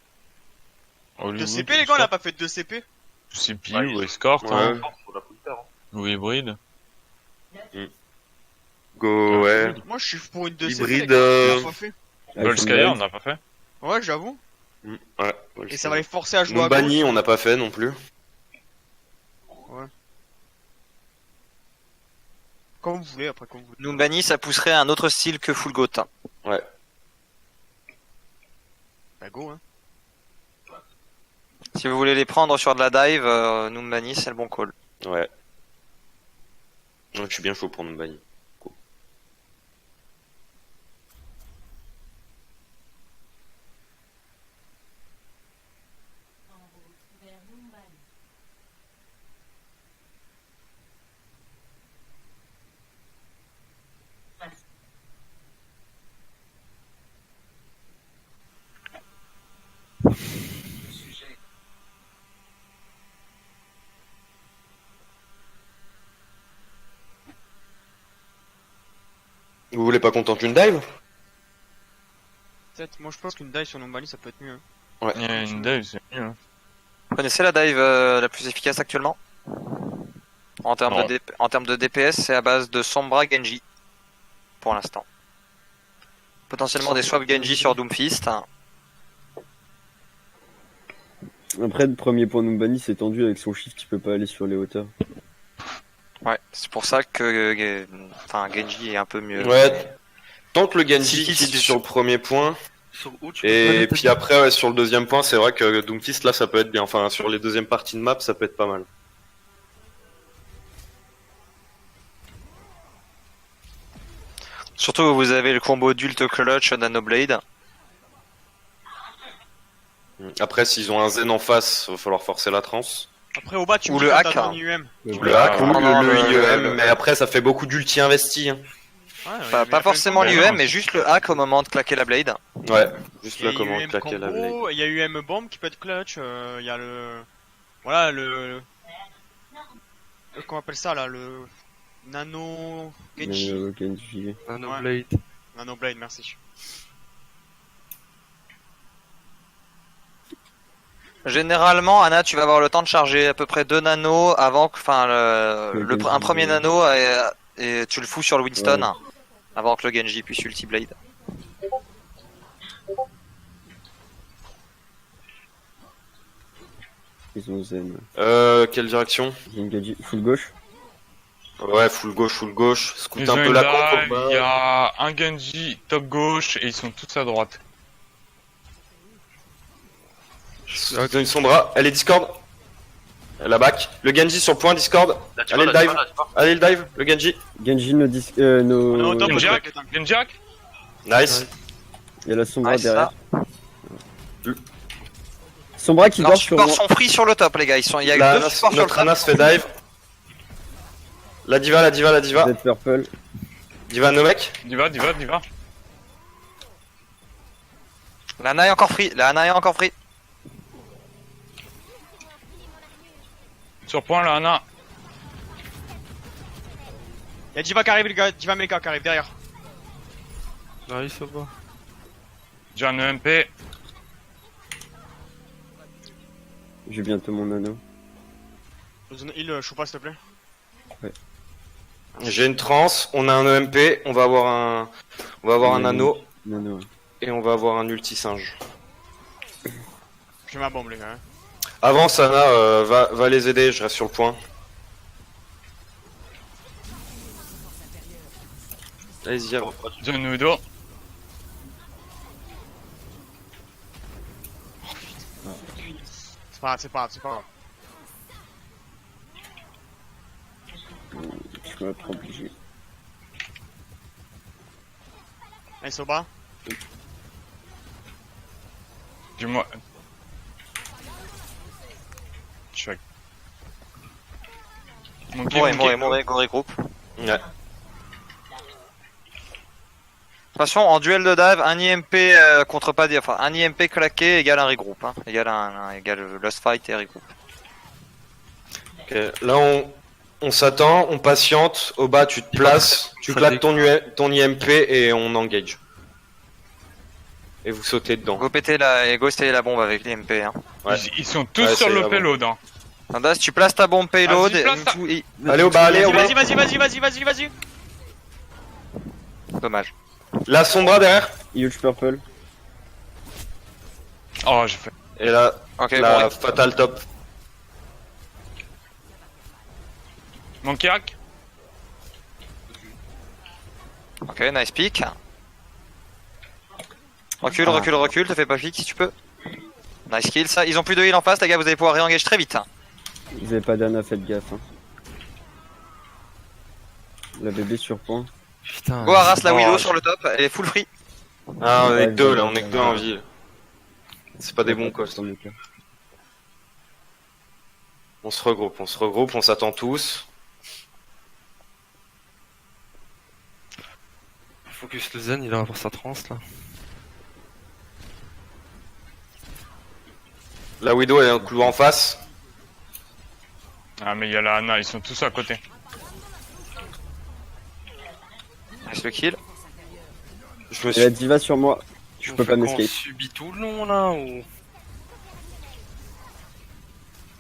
2 CP les gars, on a pas fait 2 CP. 2 CP Ouais, ou escort, hein, Ouais. Faut la foutre, hein. ou hybride. Go, ouais. Moi je suis pour une 2 CP. Hybride, les gars, on l'a pas fait. Volskaya, on n'a pas fait. Ouais, j'avoue. Ouais. Et ça va les forcer à jouer à gauche. Numbani, on n'a pas fait non plus. Comme vous voulez, après, comme vous voulez. Numbani, ça pousserait un autre style que Full Goat. Ouais. Bah go, hein. Si vous voulez les prendre sur de la dive, Numbani, c'est le bon call. Ouais. Ouais, je suis bien chaud pour Numbani. Vous voulez pas qu'on tente une dive? Peut-être, moi je pense qu'une dive sur Numbani ça peut être mieux. Hein. Ouais. Il y a une dive, c'est mieux. Hein. Vous connaissez la dive la plus efficace actuellement? En termes Non. en termes de DPS, c'est à base de Sombra Genji. Pour l'instant. Potentiellement des swap Genji sur Doomfist. Après, le premier point Numbani, c'est tendu avec son shift, il peut pas aller sur les hauteurs. Ouais, c'est pour ça que Genji est un peu mieux. Ouais. Tant que le Genji Si, kill sur le premier point, Sur où tu peux et mettre puis après, ouais, sur le deuxième point, c'est vrai que Doomfist, là, ça peut être bien. Enfin, sur les deuxièmes parties de map, ça peut être pas mal. Surtout vous avez le combo d'ult clutch Nanoblade. Après, s'ils ont un Zen en face, va falloir forcer la transe. Après au bas tu Ou peux le faire hack, ta hein. IUM. Le hack ou non, le le- IEM, mais après, ça fait beaucoup d'ulti investi. Hein. Ouais, Pas forcément Ouais, l'IUM, non, mais juste le hack au moment de claquer la blade. Ouais, juste Il y là, a comment UM claquer la blade. combo, il y a UM bomb qui peut être clutch, il y a le... Voilà comment on appelle ça là, le... Nano... Genji. Genji. Nanoblade. Nano Blade, merci. Généralement, Anna, tu vas avoir le temps de charger à peu près 2 nanos avant que, un premier nano et tu le fous sur le Winston Ouais. avant que le Genji puisse ulti blade. Ils ont Zen. Quelle direction? Genji, full gauche. Ouais, full gauche. Scoot Ils un ont peu une la dive, contre. il y a un Genji top gauche et ils sont tous à droite. Ils ont une Sombra. Elle est Discord. Elle a back. Le Genji sur le point Discord. La Allez, le dive. Allez, le dive. Le Genji. Genji, no dis... On est au no... top, Genji le hack, mec est un- Genji hack. Nice. Il y a la Sombra Nice, derrière. ça. Sombra qui Leurs dort sur supports moi. sont free sur le top, les gars. Il y a La deux supports sur le notre top. Anas fait dive. La diva. Dead Purple. Diva Nomek. Diva. La Ana est encore free. Sur point, là, Anna. Il y a Diva qui arrive, les gars, Diva Mecha qui arrive derrière. Nice, au bas. J'ai un EMP. J'ai bientôt mon anneau. Zone heal, je pas s'il te plaît. J'ai une trance. On a un EMP. On va avoir un anneau. Nano. Ouais. Et on va avoir un ulti singe. J'ai ma bombe, les gars. Hein. Avance, Anna. Va les aider. Je reste sur le point. Allez-y, avance. J'ai un Udo. C'est pas grave. Je vais être obligé. Nice au bas. Dis-moi. Monkey, Mourez, go regroupe. Ouais. De toute façon, en duel de dive, un IMP contre pas enfin un IMP claqué égale un regroupe, hein. Égale lost fight et regroupe. Ok, là on s'attend, on patiente. Au bas, tu te places, tu claques ton IMP et on engage. Et vous sautez dedans. Go péter la bombe avec l'IMP. Hein. Ouais. Ils sont tous Ouais, sur c'est le la payload. Hein. Andas, tu places ta bombe payload. Vas-y, place ta- Allez au bas, allez au bas. Vas-y. Dommage. La Sombra derrière. Huge purple. Oh, j'ai fait. Et là, Ok, la bon. Fatal top. Monkey hack. Ok, nice pick. Recule, te fais pas pick si tu peux. Nice kill, ça. Ils ont plus de heal en face, les gars, vous allez pouvoir réengager très vite. Vous avez pas d'Anna, faites gaffe. Hein. La bébé sur point. Putain. Go harass la Oh, Widow je- sur le top, elle est full free. Ah, on est Ouais, que deux là, ouais, on est que ouais. deux en ville. C'est pas des bons costes. On se regroupe, on s'attend tous. Focus le zen, il va avoir sa transe là. La Widow elle est un couloir en face. Ah, mais il y a la Anna, ils sont tous à côté. Nice le kill. Je me Et la suis. diva sur moi. Je On peux fait pas quoi, m'escape. On subit tout le long là ou.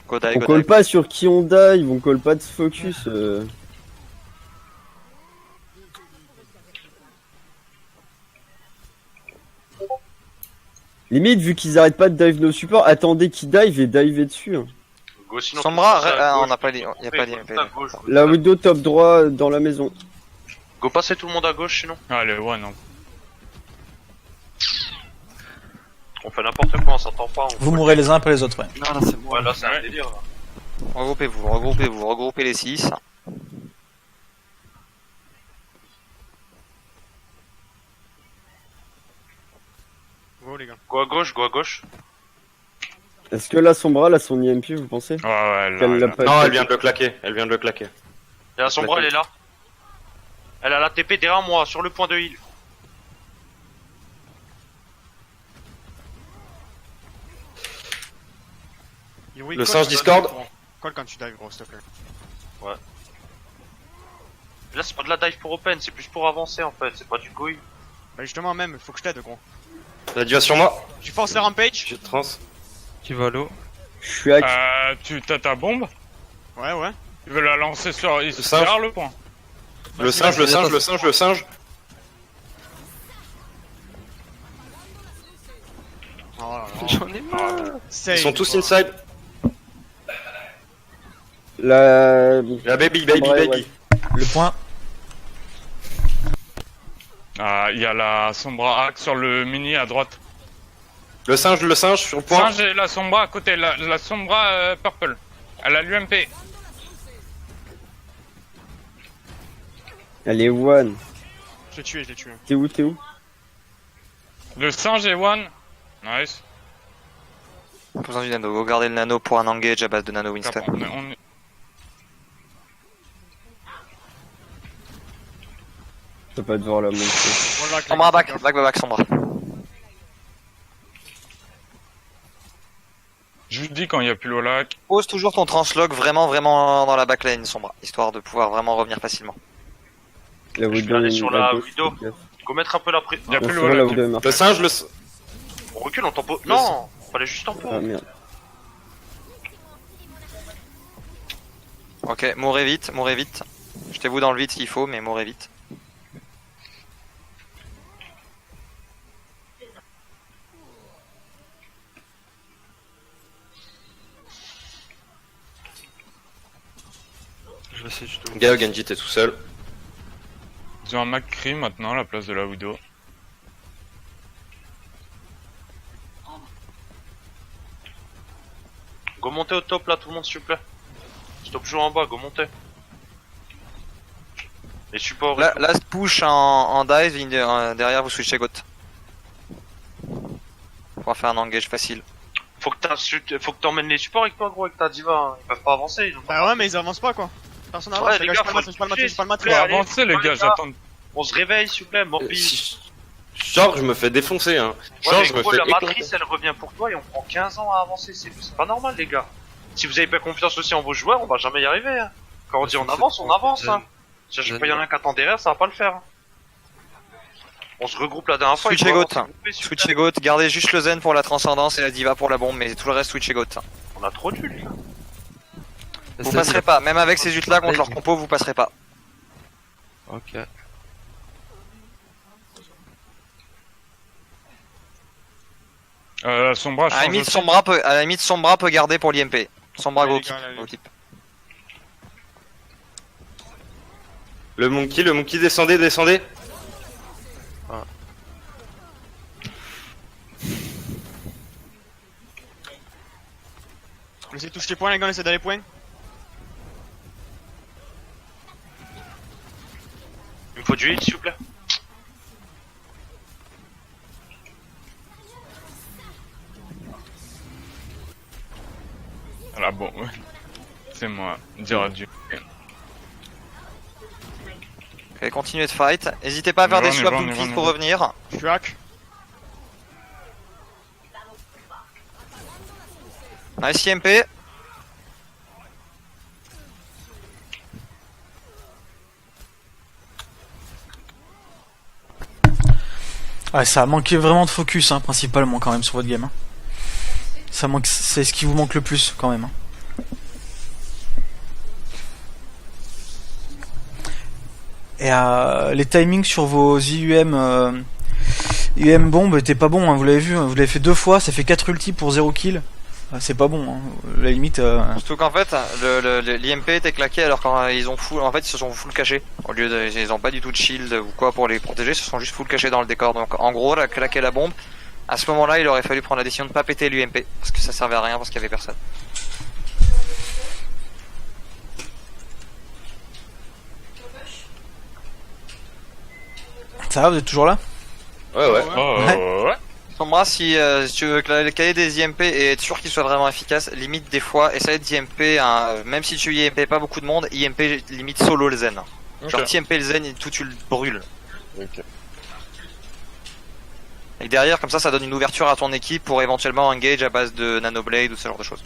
Go die, On go colle die. pas sur qui on dive, on colle pas de focus. Limite, vu qu'ils arrêtent pas de dive nos supports, attendez qu'ils dive et dive dessus. Hein. Go, sinon, Sombra, faut passer à on gauche. n'a pas dit, y a pas dit. Go à gauche, go. La Widow top droit dans la maison. Go passer tout le monde à gauche sinon. Allez, ouais, non. On fait n'importe quoi, on s'entend pas. Vous mourrez les uns après les autres, ouais. Non, là c'est bon. Ouais, là c'est un Ouais. délire là. Regroupez les 6. Go les gars. Go à gauche. Est-ce que la Sombra, là, son IMP, vous pensez Ouais, ouais, Qu'elle là, l'a pas Non, fait elle vient de le claquer. Elle vient de le claquer. Et la Sombra elle est là. Elle a la TP derrière moi, sur le point de heal. Yuri, Le colle singe quand Discord. tu dives, gros. Colle quand tu dives gros s'il te plaît. Là c'est pas de la dive pour open, c'est plus pour avancer en fait, c'est pas du GUI. Bah justement même, faut que je t'aide gros. La diva sur moi. Tu forces les rampage. J'ai trans. Qui va à l'eau. Je suis hack. tu t'as ta bombe. Ouais. Tu veux la lancer sur. Ils sont singe. derrière le point. Le singe. Oh là là. J'en ai marre. Save, Ils sont tous quoi. inside. La... La baby. Ouais. Le point. Ah, il y a la Sombra hack sur le mini à droite. Le singe sur le point. Singe et la Sombra à côté. La Sombra purple. Elle a l'UMP. Elle est one. Je l'ai tué. T'es où Le singe est one. Nice. Pas besoin du nano. Go garder le nano pour un engage à base de nano Winston. On est- Je peux pas devoir la montrer. Voilà, Sombra back, Sombra. Je vous dis quand il y a plus le lac. Pose toujours ton translog vraiment dans la backlane Sombra, histoire de pouvoir vraiment revenir facilement. La Je vais Widow, aller sur la gauche, Widow. faites gaffe. Go mettre un peu la pré... Il y a Non, plus c'est le vrai, la lac. Widow est morte. Le singe On recule, on tempo... Non, fallait juste tempo. Ah merde. Ok, mourrez vite. Jetez-vous dans le vide s'il faut, mais mourrez vite. Je vais essayer juste de. Gars, Genji, t'es tout seul. Ils ont un McCree maintenant à la place de la Widow. Go monter au top là, tout le monde s'il vous plaît. Stop jouer en bas, go monter. Les supports. Last push en dive, derrière vous switchez got. On va faire un engage facile. Faut que t'emmènes les supports avec toi gros, avec ta diva. Hein. Ils peuvent pas avancer, ils ont pas... Bah ouais, mais ils avancent pas quoi. Personne Ouais, avance, les les gars, gars, je pas le faut match, je pas le match. Allez, Faut allez, avancer, les allez, gars, les gars. j'attends. On se réveille, s'il vous plaît, Morbi. Si genre, je me fais défoncer, hein. Ouais, Genre, mais je me gros, fais la éclater. matrice, elle revient pour toi et on prend 15 ans à avancer. C'est pas normal, les gars. Si vous avez pas confiance aussi en vos joueurs, on va jamais y arriver. Hein. Quand on dit on avance, on avance. Hein. Si à chaque fois il y en a un qui attend derrière, ça va pas le faire. Hein. On se regroupe la dernière fois. Switch il faut et Goat. avancer, grouper, s'il vous Switch plaît. et Goat, gardez juste le Zen pour la transcendance et la Diva pour la bombe, mais tout le reste Switch et Goat. On a trop d'ultes. Là. Vous passerez pas, même avec ces ults là contre leur compo, vous passerez pas. Ok. Sombra À la change limite, aussi. Sombra peut garder pour l'IMP. Sombra Allez, go les gars, allez. keep. Le monkey, descendez, descendez. On essaie de toucher les points, les gars, on essaie d'aller points. Il me faut du heal, s'il vous plaît. La bombe. C'est moi, dire adieu. Ok, continuez de fight. N'hésitez pas à faire On y va, des on y swaps va, on y va, Doomfist on y pour va. revenir. Je suis hack. Nice IMP. Ouais, ça a manqué vraiment de focus, hein, principalement quand même sur votre game. Hein. Ça manque, c'est ce qui vous manque le plus quand même. Hein. Et les timings sur vos IUM, IUM bombes étaient pas bons. Hein, vous l'avez vu, hein, vous l'avez fait 2 fois, ça fait 4 ultis pour 0 kill. C'est pas bon. Hein. La limite. Surtout qu'en fait, l'IMP était claqué alors qu'ils ont full, en fait, ils se sont full cachés. Au lieu de, ils ont pas du tout de shield ou quoi pour les protéger, ils se sont juste full cachés dans le décor. Donc, en gros, là, claquer la bombe, à ce moment-là, il aurait fallu prendre la décision de pas péter l'UMP. Parce que ça servait à rien parce qu'il y avait personne. Ça va, vous êtes toujours là? Ouais, ouais. Ouais. Sombra, si tu veux caler des IMP et être sûr qu'ils soient vraiment efficaces, limite des fois, essaye d'IMP, même si tu IMP pas beaucoup de monde, IMP limite solo le zen. Genre t'IMP le zen et tout tu le brûles. Ok. Et derrière, comme ça donne une ouverture à ton équipe pour éventuellement engage à base de Nanoblade ou ce genre de choses.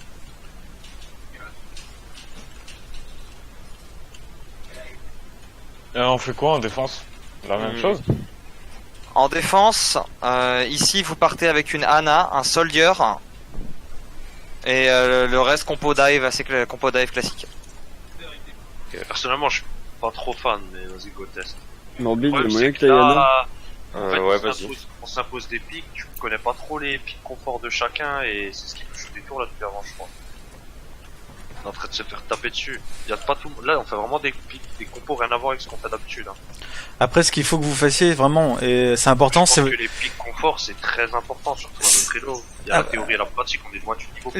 Et on fait quoi en défense? La même chose? En défense, ici vous partez avec une Ana, un Soldier, et le reste compo dive, compo dive classique. Ok, personnellement, je suis pas trop fan, mais vas-y, go test. Morbid, il y a Le moyen problème, que c'est t'ailles que Yana. là, en fait, Ouais, vas-y. on s'impose des pics, tu connais pas trop les pics confort de chacun et c'est ce qui touche des tours là depuis avant, je crois. On est en train de se faire taper dessus. Y a pas tout. Là, on fait vraiment des pics, des compos rien à voir avec ce qu'on fait d'habitude. Hein. Après, ce qu'il faut que vous fassiez vraiment, et c'est important, Je c'est pense que les pics confort c'est très important, surtout dans le Trello. Il y a la théorie et la pratique, on est loin du niveau.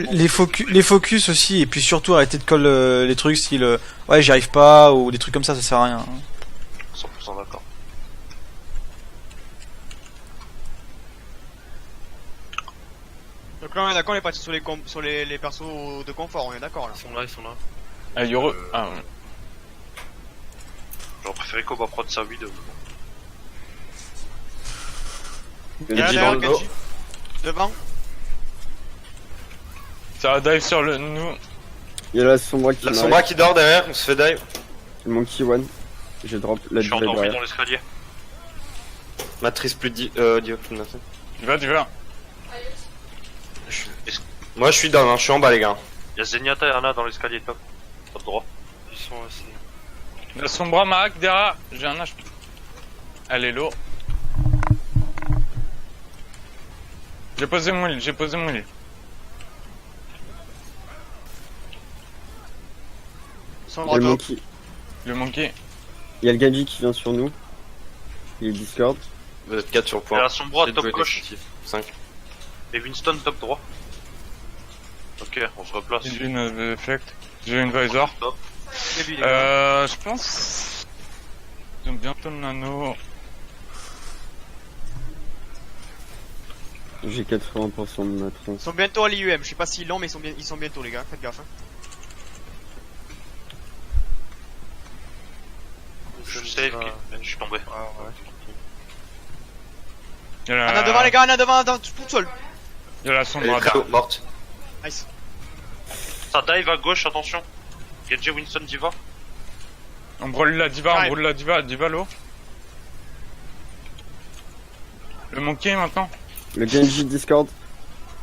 les focus aussi, et puis surtout arrêter de coller les trucs style ouais j'y arrive pas ou des trucs comme ça sert à rien. 100% d'accord. Donc là, on est d'accord, on est parti sur les persos de confort, on est d'accord là. Ils sont là. Ah, Yoro. Ah, ouais. J'aurais préféré qu'on va prendre ça 8 2. Il y a Genji derrière dans le dos. Genji. Devant. Ça va dive sur le nous. Il y a la Sombra qui La m'arrête. Sombra qui dort derrière, on se fait dive. Le Monkey One. J'ai drop la Je suis diva endormi derrière. dans l'escalier. Matrice plus dioptrie. Tu vas. Moi je suis down, hein, je suis en bas les gars. Il y a Zenyatta et Anna dans l'escalier top. Pas de droit. Ils sont aussi. La Sombra m'a hack derrière. J'ai un HP. Elle est low. J'ai posé mon heal. Son Il y a le droit. Monkey. Le monkey. Il y a le Genji qui vient sur nous. Il est Discord. Vous êtes 4 sur le Il y a point. la Sombra J'ai top joué gauche défensif. 5. et Winston top droit. Ok, on se replace. J'ai une effect. J'ai une visor. Top. Début, les gars. Je pense. Ils ont bientôt le nano. J'ai 80% de ma Ils trans. sont bientôt à l'IUM, je sais pas s'ils l'ont, mais ils sont bientôt les gars, faites gaffe. Hein. suis tombé. Il y a On a devant les gars, on a devant, tout seul. Il y a la Elle sombre est très haut, morte. Nice. Ça dive à gauche, attention. Genji, Winston, Diva. On brûle la diva, Ouais. on brûle la diva, diva low. Le monkey maintenant. Le Genji Discord.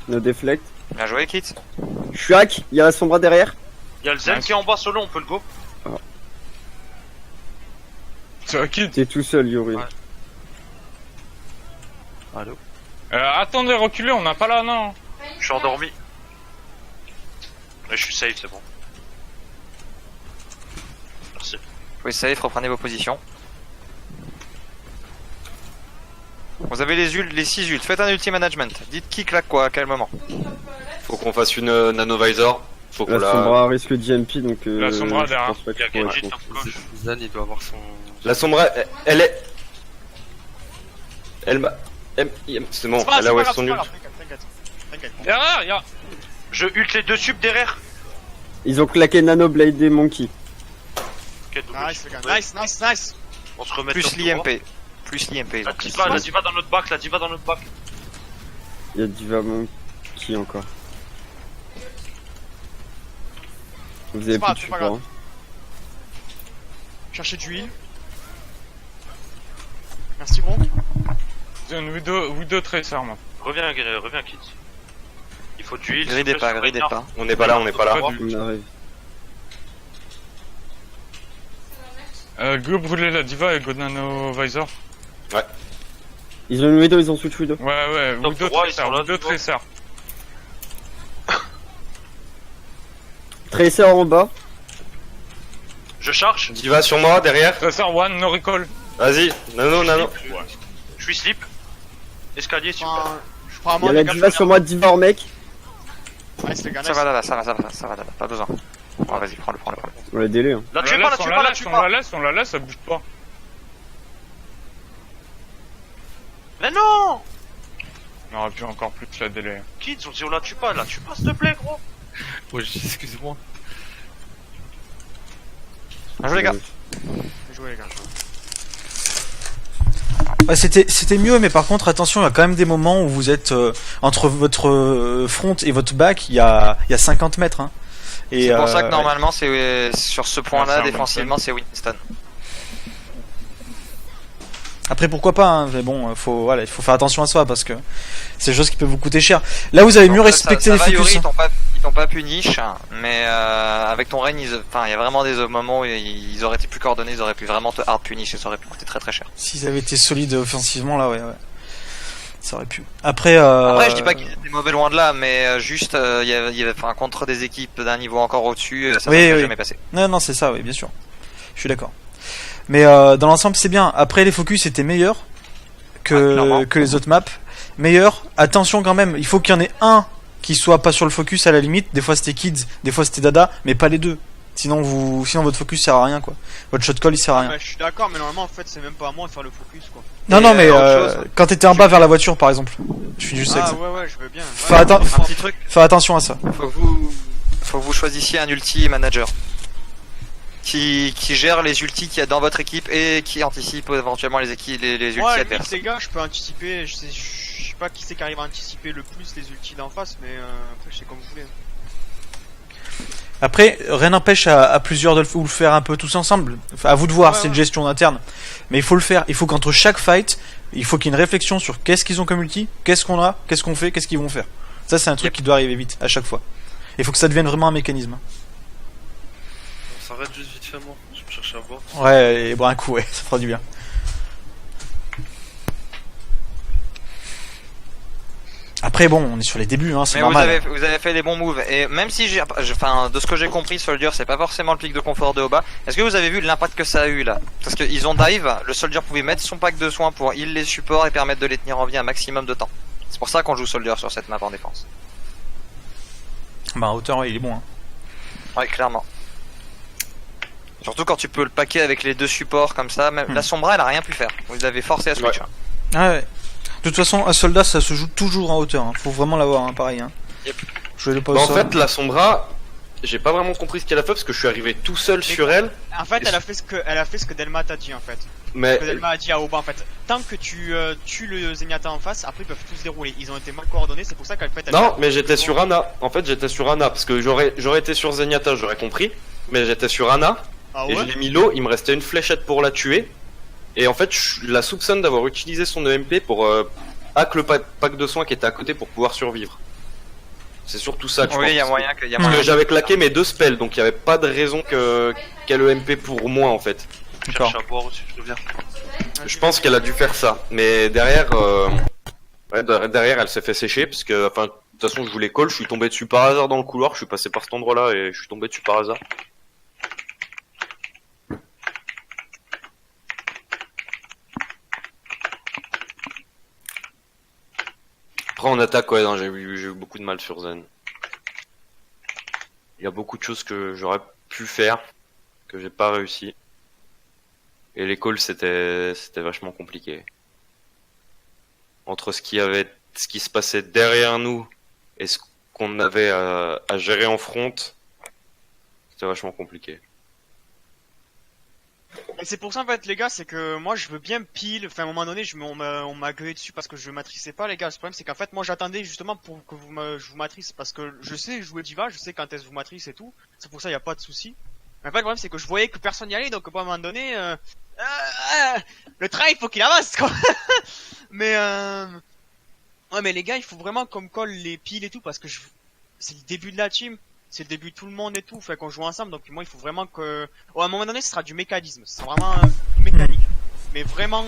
No deflect. Bien joué, Kit. Je suis hack, il y a la sombra derrière. Il y a le Zen Nice. qui est en bas solo, on peut le go. C'est un kid. T'es tout seul, Yuri. Ouais. Allô. Attendez, reculez, on n'a pas là, non. Je suis endormi. Mais je suis safe, c'est bon. Merci. Oui, safe, reprenez vos positions. Vous avez les 6 ults, faites un ulti management. Dites qui claque quoi, à quel moment. Faut qu'on fasse une nanovisor. Faut qu'on La la... sombra risque d'IMP donc La sombra je derrière. pense pas Il y a qu'il pourra Genji, être top gauche. Zan, il doit avoir son. La sombra, elle est... Elle m'a... C'est bon, elle a ouais son ult. T'inquiète. Derrière, y'a. Je ult les deux subs derrière. Ils ont claqué Nano Blade et Monkey. Ok, double Nice, sub. les gars. Nice. On se remet Plus top droit. l'IMP. Plus l'IMP. La diva dans notre bac, la diva dans notre bac. Il y a Diva Monkey encore. Vous avez C'est pas plus de grave, support. Hein. Cherchez du heal. Merci, gros. J'ai une Widow Tracer, moi. Reviens, Kit. Il faut du heal. Gridez pas, gridez pas. On n'est pas là, on n'est pas là. On arrive. Go brûler la diva et go nano visor. Ils ont une Widow, ils ont switch Widow. Ouais, Top Widow droit, ils Tracer, sont là, Widow tu vois. Tracer. Tracer en bas. Je charge. Diva sur moi, derrière. Tracer one, no recall. Vas-y, nano. Je suis slip. Escalier, super. Je prends un Il y a mot, la les gars. Diva sur moi, Diva en mec. Nice, les gars, Ça nice. va là, ça va là, pas besoin. Ouais, vas-y, prends-le. On l'a délai. Hein. La tue pas, On la laisse, ça bouge pas. Mais non! On aurait pu encore plus la délai. Kids, on dit on la tue pas, s'il te plaît, gros. Ouais, excuse-moi. Bien joué, les gars. Bien joué, les gars. Ouais, c'était mieux, mais par contre, attention, il y a quand même des moments où vous êtes entre votre front et votre back, il y a 50 mètres. Hein. Et, C'est pour ça que normalement, c'est sur ce Ouais, point-là, c'est un défensivement, c'est Winston. Après, pourquoi pas, hein, mais bon, il faut faire attention à ça parce que c'est des choses qui peuvent vous coûter cher. Là, vous avez mieux Donc, respecté ça les va, focus. Yuri, Hein. ils t'ont pas punish, mais avec ton règne, il y a vraiment des moments où ils auraient été plus coordonnés, ils auraient pu vraiment te hard punish et ça aurait pu coûter très très cher. S'ils avaient été solides offensivement, là, ouais. Ça aurait pu. Après, Après, je dis pas qu'ils étaient mauvais loin de là, mais juste, il y avait contre des équipes d'un niveau encore au-dessus, ça Oui, ne serait oui. jamais passé. Non, c'est ça, oui, bien sûr. Je suis d'accord. Mais dans l'ensemble, c'est bien. Après, les focus étaient meilleurs clairement. que les autres maps. Meilleurs. Attention quand même, il faut qu'il y en ait un qui soit pas sur le focus à la limite. Des fois c'était Kids, des fois c'était Dada, mais pas les deux. Sinon votre focus sert à rien, quoi. Votre shot call il sert à rien. Ouais, je suis d'accord, mais normalement, en fait, c'est même pas à moi de faire le focus, quoi. Non, mais autre chose. quand t'étais en bas vers la voiture, par exemple. Je suis juste avec ça. Ouais, je veux bien. Faut attends- Un petit truc, Faire attention à ça. faut que vous choisissiez un ulti manager. Qui gère les ultis qu'il y a dans votre équipe et qui anticipe éventuellement les ultis Ouais, adverses. les gars, je peux anticiper. Je sais pas qui c'est qui arrive à anticiper le plus les ultis d'en face, mais après, c'est comme vous voulez. Après, rien n'empêche à plusieurs de le faire un peu tous ensemble. Enfin, à vous de voir, Ouais, c'est une ouais. gestion interne. Mais il faut le faire. Il faut qu'entre chaque fight, il faut qu'il y ait une réflexion sur qu'est-ce qu'ils ont comme ulti, qu'est-ce qu'on a, qu'est-ce qu'on fait, qu'est-ce qu'ils vont faire. Ça, c'est un truc qui doit arriver vite, à chaque fois. Il faut que ça devienne vraiment un mécanisme. On s'arrête juste vite fait, moi. Je me cherche à voir. Ouais, et bon, un coup, ouais, ça fera du bien. Après, bon, on est sur les débuts, hein, c'est Mais normal. vous avez fait des bons moves et même si de ce que j'ai compris, Soldier c'est pas forcément le pic de confort de Oba. Est-ce que vous avez vu l'impact que ça a eu là? Parce qu'ils ont dive, le Soldier pouvait mettre son pack de soins pour heal les supports et permettre de les tenir en vie un maximum de temps. C'est pour ça qu'on joue Soldier sur cette map en défense. Bah, en hauteur, ouais, il est bon. Hein. Ouais, clairement. Surtout quand tu peux le paquer avec les deux supports comme ça. Même la Sombra elle a rien pu faire. Vous avez forcé à switch. Ouais. Ah ouais. De toute façon, un soldat, ça se joue toujours en hauteur. Hein. Faut vraiment l'avoir, hein, pareil. Hein. Yep. Jouez-le pas au Bah, en sol. fait, la Sombra, j'ai pas vraiment compris ce qu'elle a fait parce que je suis arrivé tout seul sur elle. En fait, elle a fait ce que Delma t'a dit, en fait. Mais Que Delma a dit à Aubin en fait. Tant que tu tues le Zenyatta en face, après ils peuvent tous dérouler. Ils ont été mal coordonnés, c'est pour ça qu'en fait. non, mais j'étais sur Ana. En fait, j'étais sur Ana parce que j'aurais été sur Zenyatta, j'aurais compris. Mais j'étais sur Ana Ah et ouais. je l'ai mis low. Il me restait une fléchette pour la tuer. Et en fait, je la soupçonne d'avoir utilisé son EMP pour hack le pack de soins qui était à côté pour pouvoir survivre. C'est surtout ça que je pense. Oui, il y a moyen que. Parce que j'avais claqué mes 2 spells, donc il y avait pas de raison qu'elle EMP pour moi en fait. Je cherche à boire aussi, je reviens. Je pense qu'elle a dû faire ça, mais derrière, derrière elle s'est fait sécher parce que, enfin, de toute façon je voulais call, je suis tombé dessus par hasard dans le couloir, je suis passé par cet endroit-là et je suis tombé dessus par hasard. Après en attaque, ouais, non, j'ai eu beaucoup de mal sur Zen. Il y a beaucoup de choses que j'aurais pu faire que j'ai pas réussi. Et les calls c'était vachement compliqué. Entre ce qui se passait derrière nous et ce qu'on avait à gérer en front, c'était vachement compliqué. Et c'est pour ça en fait les gars, c'est que moi je veux bien pile, enfin à un moment donné on m'a gueulé dessus parce que je matrissais pas les gars. Le problème c'est qu'en fait moi j'attendais justement pour que je vous matrice parce que je sais jouer Diva, je sais quand est-ce que vous matrice et tout. C'est pour ça y a pas de souci. Mais en fait le problème c'est que je voyais que personne n'y allait, donc à un moment donné le train il faut qu'il avance quoi. Mais ouais mais les gars il faut vraiment qu'on me colle les piles et tout parce que c'est le début de la team. C'est le début de tout le monde et tout, fait qu'on joue ensemble, donc moi il faut vraiment que... à un moment donné ce sera du mécanisme, c'est vraiment mécanique. Mais vraiment,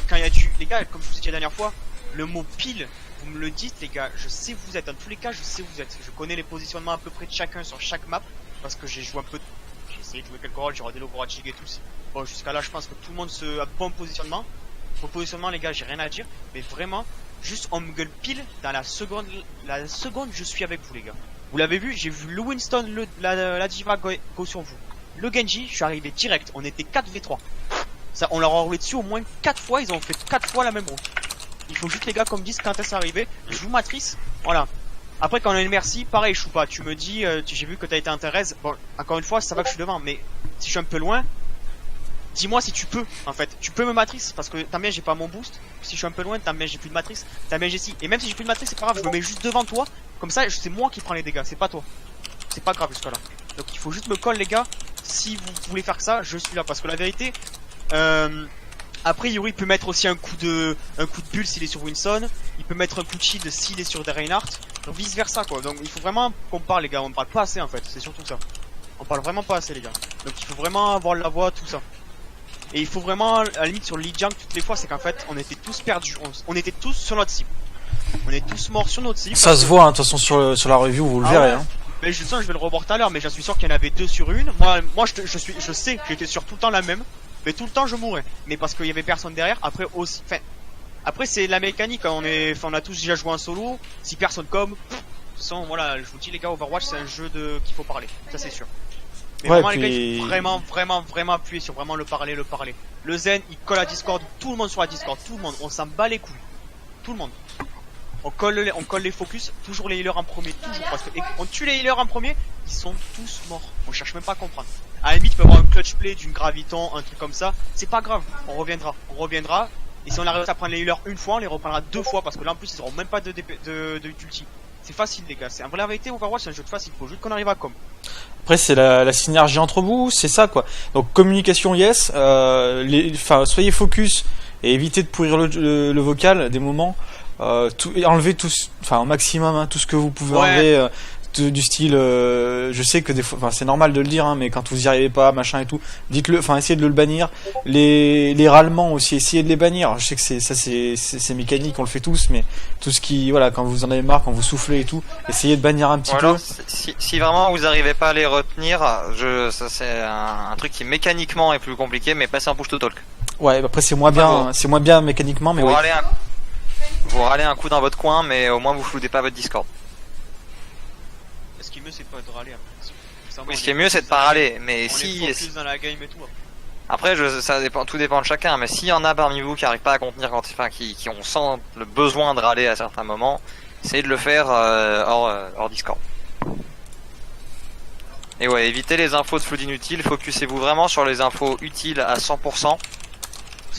quand il y a du... Les gars, comme je vous ai dit la dernière fois, le mot pile, vous me le dites les gars, je sais où vous êtes, dans tous les cas je sais où vous êtes. Je connais les positionnements à peu près de chacun sur chaque map, parce que j'ai joué un peu... J'ai essayé de jouer quelques rôles, j'ai rodé l'Overwatching et tout. Bon jusqu'à là je pense que tout le monde a bon positionnement. Pour le positionnement les gars j'ai rien à dire, mais vraiment, juste on me gueule pile dans la seconde je suis avec vous les gars. Vous l'avez vu, j'ai vu le Winston, la Diva go sur vous. Le Genji, je suis arrivé direct, on était 4v3. Ça, on leur a roulé dessus au moins 4 fois, ils ont fait 4 fois la même route. Il faut juste les gars qu'on me dise quand est-ce arrivé, je vous matrice, voilà. Après quand on a une merci, pareil Choupa, tu me dis, j'ai vu que t'as été en Thérèse, bon, encore une fois ça va que je suis devant, mais si je suis un peu loin, dis-moi si tu peux, en fait, tu peux me matrice, parce que tant bien j'ai pas mon boost, si je suis un peu loin, tant bien j'ai plus de matrice, tant bien j'ai si, et même si j'ai plus de matrice c'est pas grave, je me mets juste devant toi, comme ça c'est moi qui prends les dégâts, c'est pas toi, c'est pas grave jusqu'à là. Donc il faut juste me coller les gars, si vous voulez faire ça, je suis là, parce que la vérité, après Yuri peut mettre aussi un coup de bulle s'il est sur Winston, il peut mettre un coup de shield s'il est sur des Reinhardt, donc vice versa quoi, donc il faut vraiment qu'on parle les gars, on ne parle pas assez en fait, c'est surtout ça, on parle vraiment pas assez les gars, donc il faut vraiment avoir la voix, tout ça. Et il faut vraiment, à la limite sur le lead jump toutes les fois, c'est qu'en fait on était tous perdus, on était tous sur notre cible. On est tous morts sur notre cible. Ça se voit, hein, de toute façon sur la review vous le verrez. Ouais. Hein. Mais je vais le revoir tout à l'heure, mais j'en suis sûr qu'il y en avait 2 sur une. Moi je sais que j'étais sur tout le temps la même, mais tout le temps je mourais. Mais parce qu'il y avait personne derrière, après aussi, après c'est la mécanique, hein, on a tous déjà joué en solo, si personne comme, de toute façon voilà, je vous dis les gars, Overwatch c'est un jeu qu'il faut parler, ça c'est sûr. Mais Ouais, vraiment puis... les gars, il faut vraiment appuyer sur vraiment le parler. Le Zen, il colle à Discord, tout le monde sur la Discord, tout le monde, on s'en bat les couilles. Tout le monde. On colle les focus, toujours les healers en premier, toujours, parce que on tue les healers en premier, ils sont tous morts. On cherche même pas à comprendre. À la limite, il peut y avoir un clutch play d'une graviton, un truc comme ça, c'est pas grave, on reviendra. Et si on arrive à prendre les healers une fois, on les reprendra 2 fois, parce que là en plus ils auront même pas d'ulti. C'est facile les gars, c'est en vrai la vérité, Overwatch c'est un jeu de facile, faut juste qu'on arrive à com. Après c'est la synergie entre vous, c'est ça quoi. Donc communication yes, soyez focus et évitez de pourrir le vocal des moments. Enlevez au maximum hein, tout ce que vous pouvez enlever du style je sais que des fois c'est normal de le dire hein, mais quand vous y arrivez pas machin et tout, dites-le, essayez de le bannir. Les râlements aussi, essayez de les bannir. Je sais que c'est mécanique, on le fait tous, mais tout ce qui quand vous en avez marre, quand vous soufflez et tout, essayez de bannir un petit peu. Si vraiment vous arrivez pas à les retenir, ça c'est un truc qui mécaniquement est plus compliqué, mais passez en push to talk. Ouais, après c'est moins bien mécaniquement, mais vous râlez un coup dans votre coin, mais au moins vous floudez pas votre Discord. Ce qui est mieux c'est pas de râler après. Oui, ce qui est mieux c'est de pas râler, mais on si... est focus dans la game et tout. Après, tout dépend de chacun, mais s'il y en a parmi vous qui arrivent pas à contenir qui ont sent le besoin de râler à certains moments, essayez de le faire hors Discord. Et ouais, évitez les infos de flood inutiles, focussez-vous vraiment sur les infos utiles à 100%.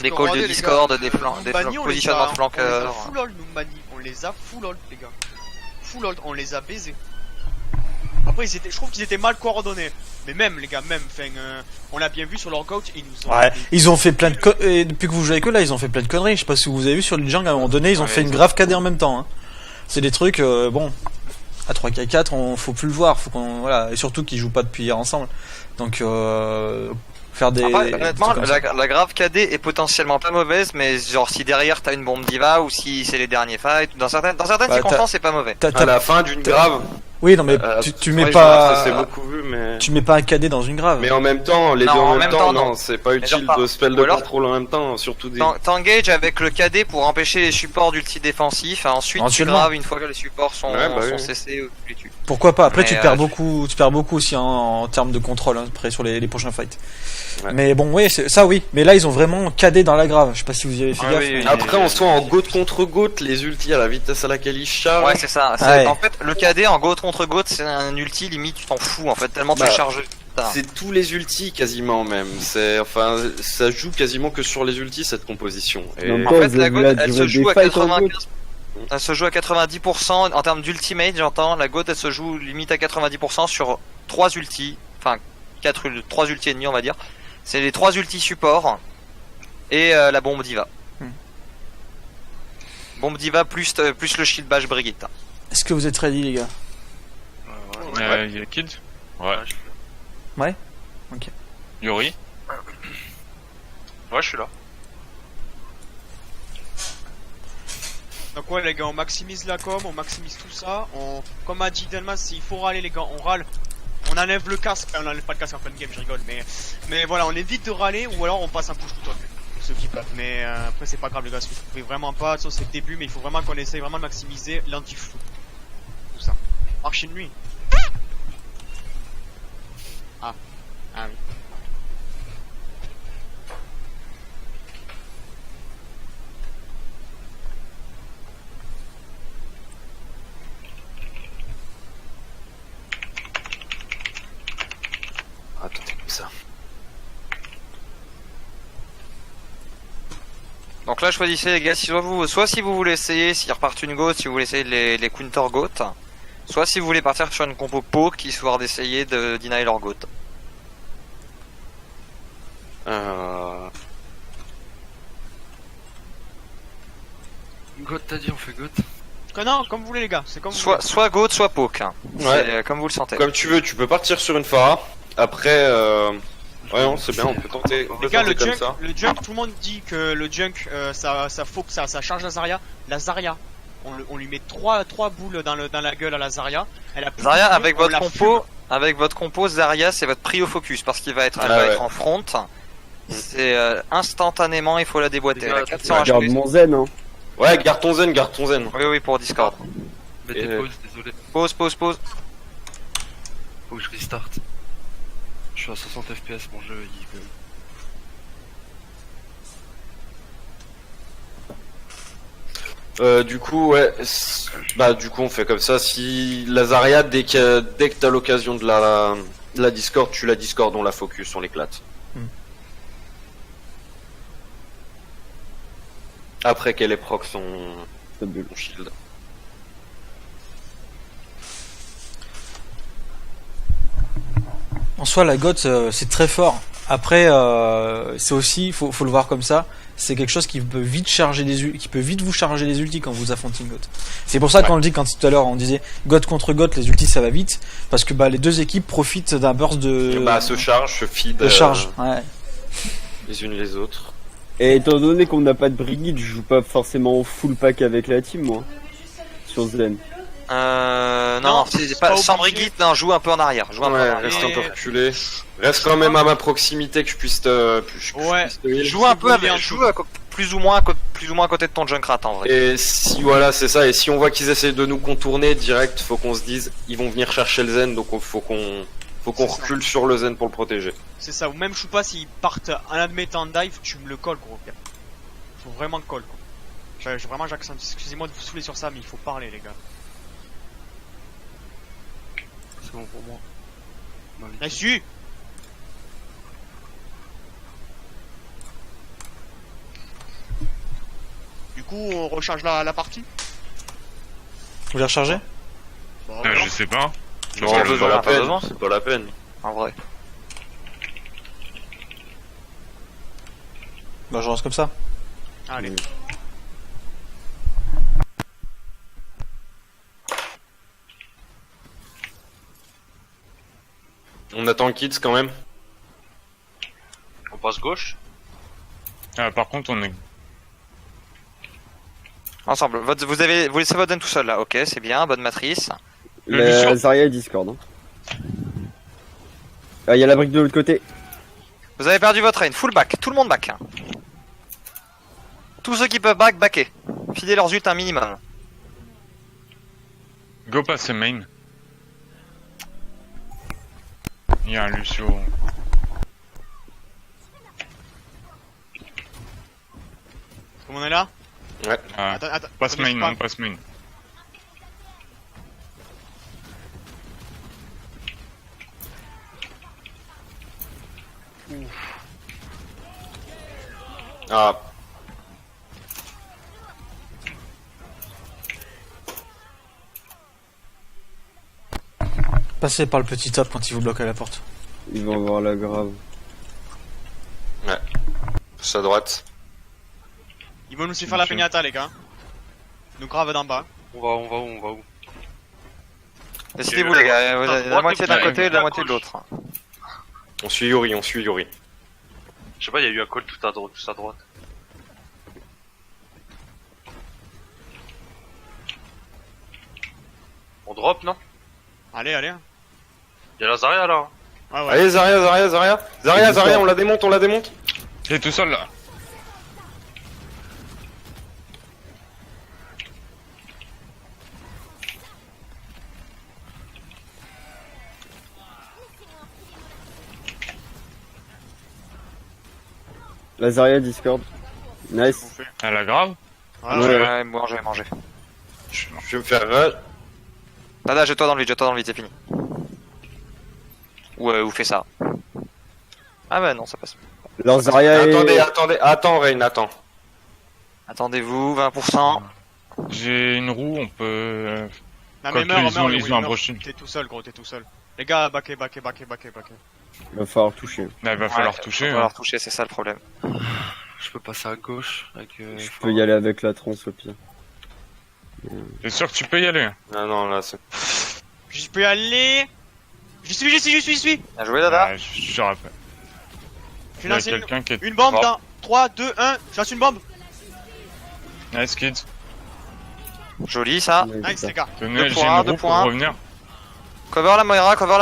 Des calls Regardez, de les Discord, gars, des Mani, on les positionnements a- de flanqueurs. On les a full hold, nous, Mani. On les a full hold, les gars. Full hold, on les a baisés. Après, je trouve qu'ils étaient mal coordonnés. Mais même, les gars, on l'a bien vu sur leur coach, ils nous ont... Ouais, ils ont fait plein de et depuis que vous jouez avec eux là, ils ont fait plein de conneries. Je sais pas si vous avez vu sur le jungle à un moment donné, ils ont Ouais, fait une grave KD en même temps. Hein. C'est des trucs, bon, à 3K4, faut plus le voir, faut qu'on, voilà, et surtout qu'ils jouent pas depuis hier ensemble. Donc, faire des. Après, honnêtement, des trucs comme ça. la grave KD est potentiellement pas mauvaise, mais genre si derrière t'as une bombe diva ou si c'est les derniers fights, dans certaines Bah, circonstances c'est pas mauvais. À la fin d'une grave. Oui, non mais tu mets ouais, pas, ça s'est beaucoup vu, mais. tu mets pas un KD dans une grave. Mais en même temps, les Non, deux en en même même temps, temps, non, non. c'est pas Mais genre utile pas. de spell Ou de alors- contrôle en même temps, surtout des. T'engages avec le KD pour empêcher les supports d'ulti défensif, ensuite tu Éventuellement. graves une fois que les supports sont, Ouais, bah sont oui. cessés ou tu les tues. Pourquoi pas? Après, Mais, tu perds beaucoup aussi en termes de contrôle hein, après sur les prochains fights. Ouais. Mais bon, oui, ça oui. Mais là, ils ont vraiment KD dans la grave. Je sais pas si vous y avez fait Ah gaffe. oui, mais- oui. Après, on soit en goutte contre goutte, les ultis à la vitesse à laquelle ils chargent. Ouais, c'est ça. Ouais. En fait, le KD en goat contre goat, c'est un ulti limite, tu t'en fous en fait, tellement tu Bah, le charges. Putain. C'est tous les ultis quasiment même. Enfin, ça joue quasiment que sur les ultis cette composition. Et... En même En temps, fait, vous la avez goat, vu la elle se durée joue des à fights en 95. goutte. Elle se joue à 90% en termes d'ultimate, j'entends. La goat, elle se joue limite à 90% sur 3 ultis. Enfin, 3 ultis et demi, on va dire. C'est les 3 ultis support et la bombe diva. Bombe diva plus le shield bash Brigitte. Est-ce que vous êtes ready, les gars? Il y a Kid. Ouais. Ouais. Ok. Yori. Ouais, je suis là. Donc ouais les gars, on maximise la com, on maximise tout ça, comme a dit Delmas, s'il faut râler les gars, on râle, on enlève le casque, enfin, on enlève pas le casque en pleine game, je rigole, mais voilà, on évite de râler ou alors on passe un push tout seul, pour ceux qui peuvent, mais après c'est pas grave les gars, si vous pouvez vraiment pas, ça c'est le début, mais il faut vraiment qu'on essaye vraiment de maximiser l'anti-flou, tout ça. Marché de nuit. Ah oui. Attends, comme ça. Donc là, choisissez les gars, soit si vous voulez essayer, s'ils repartent une goat, si vous voulez essayer les counter goat, soit si vous voulez partir sur une compo poke, histoire d'essayer de deny leur goat. Goat, t'as dit, on fait goat. Non, comme vous voulez les gars, c'est comme vous voulez. Soit goat, soit poke. Hein. Ouais. C'est, comme vous le sentez. Comme tu veux, tu peux partir sur une Pharah. Après, ouais, non, c'est bien, on peut tenter, Les gars, comme ça. le junk, tout le monde dit que le junk, ça faut que ça charge la Zarya. La Zarya, on lui met trois boules dans la gueule à la Zarya. Elle a plus Zarya, de feu, avec on la votre compo, Zarya, c'est votre prio focus parce qu'il va être, elle Ah va ouais. être en front. C'est instantanément, il faut la déboîter. Elle a 400 Regarde HP. mon zen, hein. Ouais, garde ton zen, garde ton zen. Oui, pour Discord. Mettez Et- pause, désolé. Pause. Faut que je restart. Je suis à 60 FPS, mon jeu, il veut. Du coup, ouais, bah du coup on fait comme ça. Si la Zarya, dès que t'as l'occasion de la Discord, tu la Discord, on la focus, on l'éclate. Après qu'elle ait proc son shield. En soi, la goth, c'est très fort. Après, c'est aussi, faut le voir comme ça. C'est quelque chose qui peut vite vous charger les ultis quand vous affrontez une goth. C'est pour ça qu'on le dit quand tout à l'heure on disait goth contre goth, les ultis ça va vite parce que bah les deux équipes profitent d'un burst de Se charge, se feed. de charge. Ouais. Les unes les autres. Et étant donné qu'on n'a pas de Brigitte, je joue pas forcément au full pack avec la team, moi. Sur Zen. Non, c'est pas sans obligé. Brigitte, non, joue un peu en arrière. Joue un peu en Ouais, arrière. reste un peu reculé. Reste quand même à ma proximité que je puisse te. Ouais. heal. Joue un peu Vous avec, voulez un joue plus ou moins à côté de ton Junkrat en vrai. Et si voilà, c'est ça. Et si on voit qu'ils essaient de nous contourner direct, faut qu'on se dise, ils vont venir chercher le zen, donc faut qu'on C'est ça. recule sur le zen pour le protéger. C'est ça, ou même je sais pas s'ils partent en admettant dive, tu me le colles gros. Faut vraiment le call quoi. Vraiment j'accentue, excusez-moi de vous saouler sur ça, mais il faut parler les gars. C'est bon pour moi. On m'avait dit. Là-dessus. coup, on recharge la partie. Vous voulez recharger? Bon, Je sais pas. Non, Pas c'est besoin, pas la pas peine. besoin. C'est pas la peine. En vrai. Bah je lance comme ça. Allez. On attend Kids quand même. On passe gauche. Ah, par contre, on est. Ensemble. Vous laissez votre den tout seul là. Ok, c'est bien. Bonne matrice. La Zarya et Discord. Hein. Ah, il y a la brique de l'autre côté. Vous avez perdu votre reine. Full back. Tout le monde back. Tous ceux qui peuvent backer. Filez leurs ult un minimum. Go passer main. Il y a un Lucio. Comme on est là? Ouais. Ah, Attends. passe main, non, passe main. Ah. Passez par le petit top quand il vous bloque à la porte. Ils vont avoir la grave. C'est à droite. Ils vont nous faire la pignata, les gars. Nous grave d'en bas. On va où? Décidez-vous les gars. Vous avez la moitié d'un Ouais, côté et la à moitié de gauche. l'autre. On suit Yuri, on suit Yuri. Je sais pas, il y a eu un call tout à droite. On drop, non? Allez. Il y a la Zarya là. Ouais, ouais. Allez, Zarya, on la démonte. Il est tout seul là. La Zarya Discord. Nice. Elle a grave. Ouais, Ouais. Ouais, manger. Je vais me faire run. Dada, jette-toi dans le vide, c'est fini. Ou fais ça. Ah bah non, ça passe. Leur Zarya est... Attends, Rain, attends. Attendez-vous, 20%. J'ai une roue, on peut. Non, Quand mais meurs, ils ont un meurs. brochet. T'es tout seul, gros, t'es tout seul. Les gars, backez. Il va falloir toucher. Là, il va falloir toucher. On va hein. leur toucher, c'est ça le problème. Je peux passer à gauche avec. Je peux y aller avec la trans au pire. T'es sûr que tu peux y aller? Ah non, là, c'est... Je peux y aller. Je suis. Bien joué, Dada. Ah, j'aurais pas. Je Il y a lance quelqu'un qui est. une bombe Oh. dans 3, 2, 1. Je lance une bombe. Nice kids. Joli ça. Ouais, Nice, c'est les gars. Tenez, Deux j'ai points, une deux roue pour points. revenir. Cover la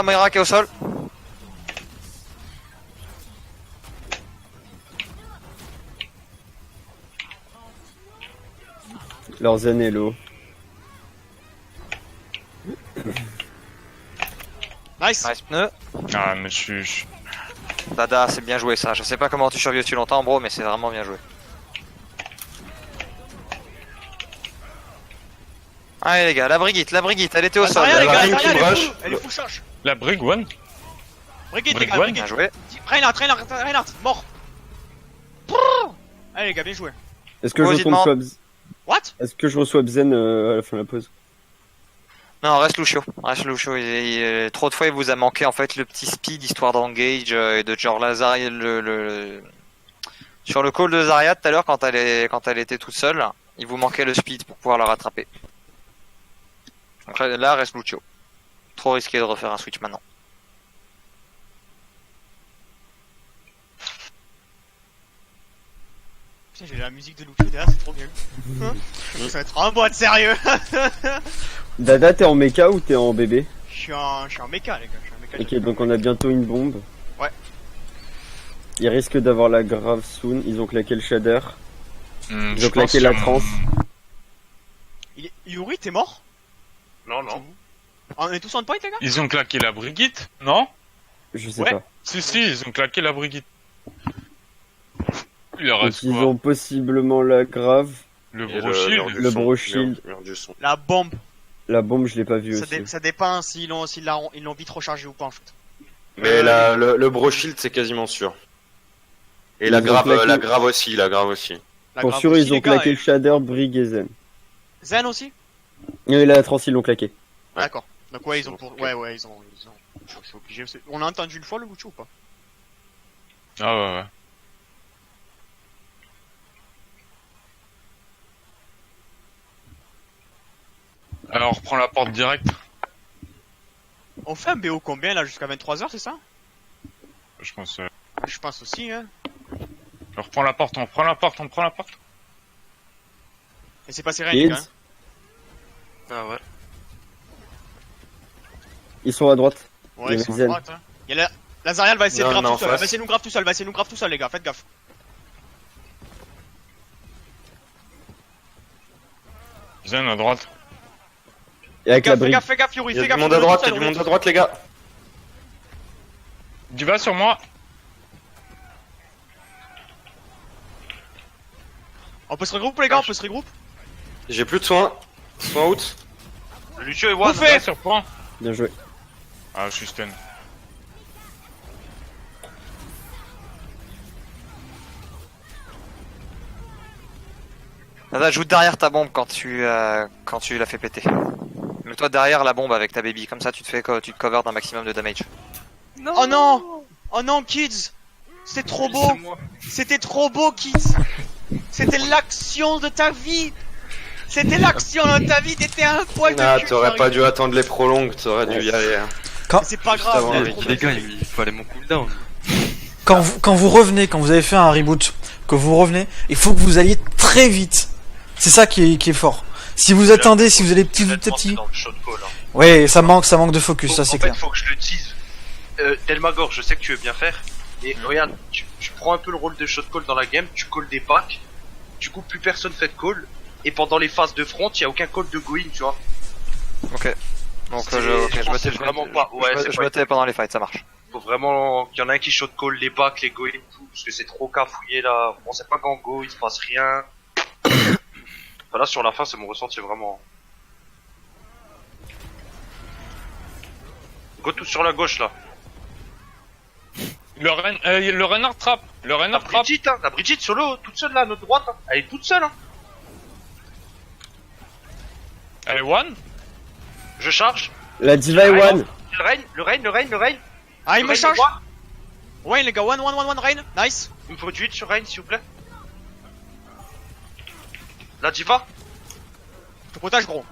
Moira qui est au sol. ça. Leur Zen est low. Nice. Nice pneu. Ah, mais je suis. Dada, c'est bien joué ça. Je sais pas comment tu survis aussi longtemps, bro, mais c'est vraiment bien joué. Allez les gars, la Brigitte, elle était au Ah, sol. Zarya, les gars, Zarya qui Zarya, rush. elle est full charge. La Brig One? Brigitte, les gars, Brick one. Bien Brigitte. joué. Reinhardt, mort. Allez les gars, bien joué. Est-ce que je Positivement. retourne swap... What? Est-ce que je reçois Zen à la fin de la pause? Non, reste Lucio. Trop de fois, il vous a manqué en fait le petit speed histoire d'engage et de genre la Zarya, sur le call de Zarya tout à l'heure quand elle était toute seule, il vous manquait le speed pour pouvoir la rattraper. Donc là, reste Lucio. Trop risqué de refaire un switch maintenant. Putain, j'ai la musique de Lucio derrière, c'est trop bien. Ça va être un boîte sérieux. Dada, t'es en mecha ou t'es en bébé? Je suis en mecha, les gars. Ok, donc on a bientôt une bombe. Ouais. Ils risquent d'avoir la grave soon. Ils ont claqué le shader. Hmm, Ils je ont claqué pense la qu'il y a trans. Yuri, t'es mort? Non. On est tous on point, les gars? Ils ont claqué la Brigitte? Non? Je sais Ouais. pas. Si, ils ont claqué la Brigitte. Il leur Donc reste ils quoi? ont possiblement la grave. Le Et Brochild? le Broshield. Merde du son. La bombe. La bombe, je l'ai pas vue aussi. Ça dépend s'ils l'ont vite rechargé ou pas, en fait. Mais le Broshield, c'est quasiment sûr. Et Ils la ont grave, claqué- la grave aussi. La Pour grave sûr, aussi, ils les ont gars, claqué et- le shader, Brig et Zen. Zen aussi? Et la trans, ils l'ont claqué. D'accord. Donc ouais, ils ont Ils ont pour... ok. Ouais, ils ont... Je suis obligé... On a entendu une fois le Gucci ou pas? Ah ouais, ouais. Alors, on reprend la porte direct. On fait un BO combien là, jusqu'à 23h, c'est ça? Je pense. Je pense aussi, hein. On reprend la porte, on prend la porte, on prend la porte. Et c'est passé rien, les gars. Kids, Ah ouais. ils sont à droite. Ouais, Il y ils a sont à Zen. droite, hein. Il y a la Zarial va essayer de Non, grave non, tout seul. en Elle va face. essayer de nous grave tout seul, va essayer de nous grave tout seul, les gars. Faites gaffe. Zen à droite. Et avec la Fais Brig. gaffe, fais gaffe, Yuri, Il y a fais du gaffe. monde à on est droite, tout il y seul, a du on est monde à tout droite, les gars. Tu vas sur moi. On peut se regrouper, les gars, on peut se regrouper. J'ai plus de soins. Soins out. Lucio et On One. fait. Va sur point. Bien joué. Ah, je suis stun. Nada, joue derrière ta bombe quand tu l'as fait péter. Mets-toi derrière la bombe avec ta baby, comme ça tu te cover d'un maximum de damage. Oh non! Oh non, kids! C'était trop beau! C'était trop beau, kids! C'était l'action de ta vie! C'était l'action de ta vie! T'étais un poil de Ah, cul! t'aurais pas Marie. dû attendre les prolongues, t'aurais dû y aller. hein. Mais c'est pas grave, avant, il y a avec trop Les de- gars, il fallait mon cooldown. Quand vous revenez, quand vous avez fait un reboot, que vous revenez, il faut que vous alliez très vite. C'est ça qui est fort. Si vous attendez, si vous allez petit à Honnêtement, petit, c'est dans le shot call, hein. ouais, ça manque de focus, ça c'est En clair. fait, faut que je le dise. Delmagor, je sais que tu veux bien faire. Et regarde, tu prends un peu le rôle de shot call dans la game, tu calls des packs, du coup plus personne fait de call, et pendant les phases de front, il y a aucun call de going, tu vois. Ok. Donc C'est- je me c'est tais vraiment pas. Ouais, c'est je pas. me tais pendant les fights, ça marche. Faut vraiment qu'il y en a un qui shot call les packs, les going, tout, parce que c'est trop cafouillé là. On sait pas quand go, il se passe rien. Enfin, là sur la fin, c'est mon ressenti vraiment. Go tout sur la gauche là. Le renard trappe. Le La renard trappe. Brigitte, hein, la Brigitte sur le haut, toute seule là, à notre droite, hein. Elle est toute seule, hein. Elle est one. Je charge. La Diva et One. Le Rain. Ah, il me Rain, charge! moi. Ouais, les gars, one, Rain. Nice. Il me faut du hit sur Rain, s'il vous plaît. La Diva. Je te protège, gros.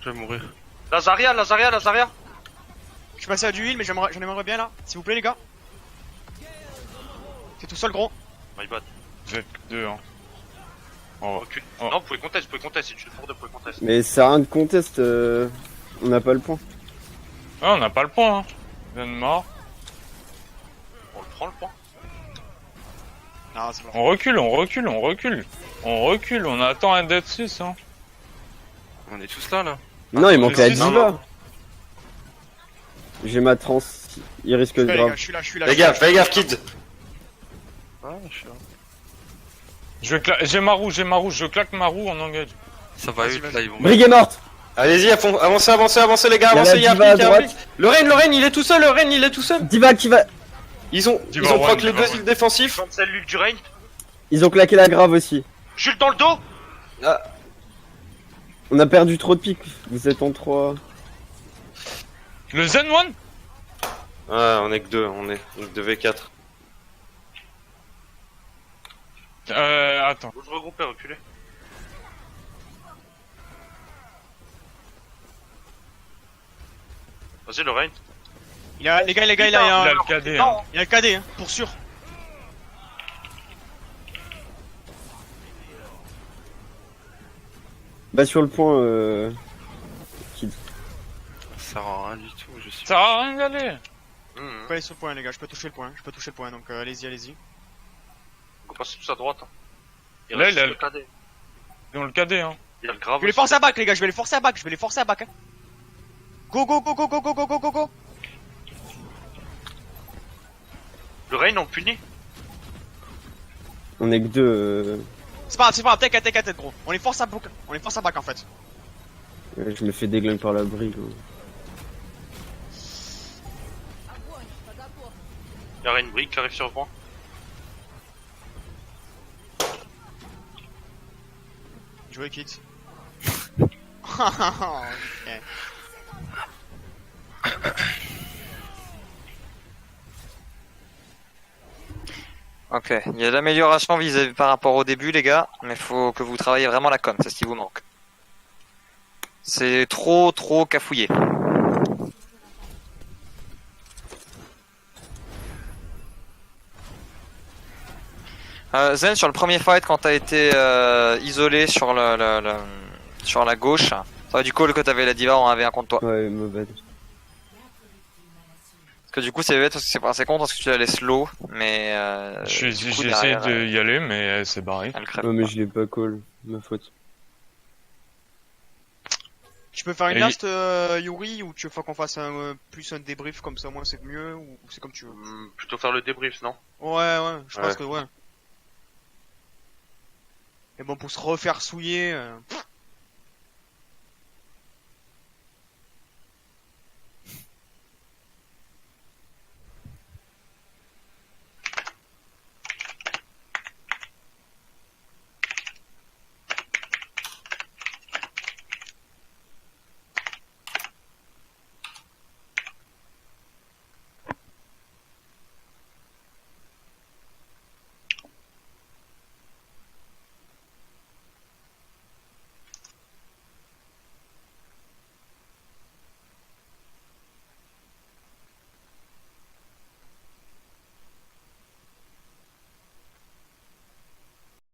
Je vais mourir. La Zarya. Je suis passé à du heal, mais j'en aimerais bien là. S'il vous plaît, les gars. C'est tout seul, gros. My bad. Vous êtes deux, hein. Oh. Recule. Oh. Non, vous pouvez contest. Si tu le fous, vous pouvez contest. Mais c'est rien de contest, on n'a pas le point. Ah, on n'a pas le point, hein. Zen mort. On le prend le point. Non, c'est bon. On recule. On attend un Dead 6, hein. On est tous là. Non, il manque la si, si, Diva. J'ai ma trans, il risque de Les gars, grave. je suis là. Fais gaffe, kids. Ah, je suis là. J'ai ma roue, je claque ma roue, on engage. Ça va Vas-y, vite vas-y. là, ils vont. Brig est morte. Avancez les gars, Il y a avancez, la il y a un Diva à pic, il y a un droite. pic. Le Rain, il est tout seul, Diva qui va. Ils ont Diva proc one, les Diva deux one. îles défensifs. Cancel l'huile du Rain. Ils ont claqué la grave aussi. Jules dans le dos. On a perdu trop de piques. Vous êtes en 3. Le Zen one. Ouais, on est que deux, on est 2v4. Attends. Vous regroupez, reculez. Vas-y, le Rain. Les gars, il Il a a le KD, hein. le KD, hein, pour sûr. Bah sur le point, Ça sert à rien du tout, je suis. Ça sert à rien d'aller. Je peux aller sur le point, les gars, je peux toucher le point, donc allez-y. On passe tous à droite. Hein. Là, reste il a le KD. Ils ont le KD, hein. Il y a le grave. Je vais les forcer à back, les gars, je vais les forcer à back, hein. Go. Le Rain, on le punit. on est que 2. C'est pas grave, t'inquiète, gros. On les force à back, en fait. Je me fais déglinguer par la Brig. Il y a Rain Brick qui arrive sur le point. joué, Kids. Ok, il y a de l'amélioration vis-à-vis par rapport au début, les gars, mais faut que vous travaillez vraiment la com, c'est ce qui vous manque. C'est trop cafouillé. Zen, sur le premier fight, quand t'as été isolé sur sur la gauche, ça va du call que t'avais la diva en 1v1 contre toi. Ouais, mauvais. Parce que du coup, c'est bête parce que c'est passé contre parce que tu la laisses low, mais J'ai du coup, essayé derrière, d'y aller, mais elle s'est barrée. elle crève. Ouais, mais je l'ai pas call, ma faute. Tu peux faire une Et- last, Yuri, ou tu veux qu'on fasse plus un débrief comme ça, moi c'est mieux, ou c'est comme tu veux. Plutôt faire le débrief, non? Ouais, je pense Ouais. que ouais. Mais bon, pour se refaire souiller,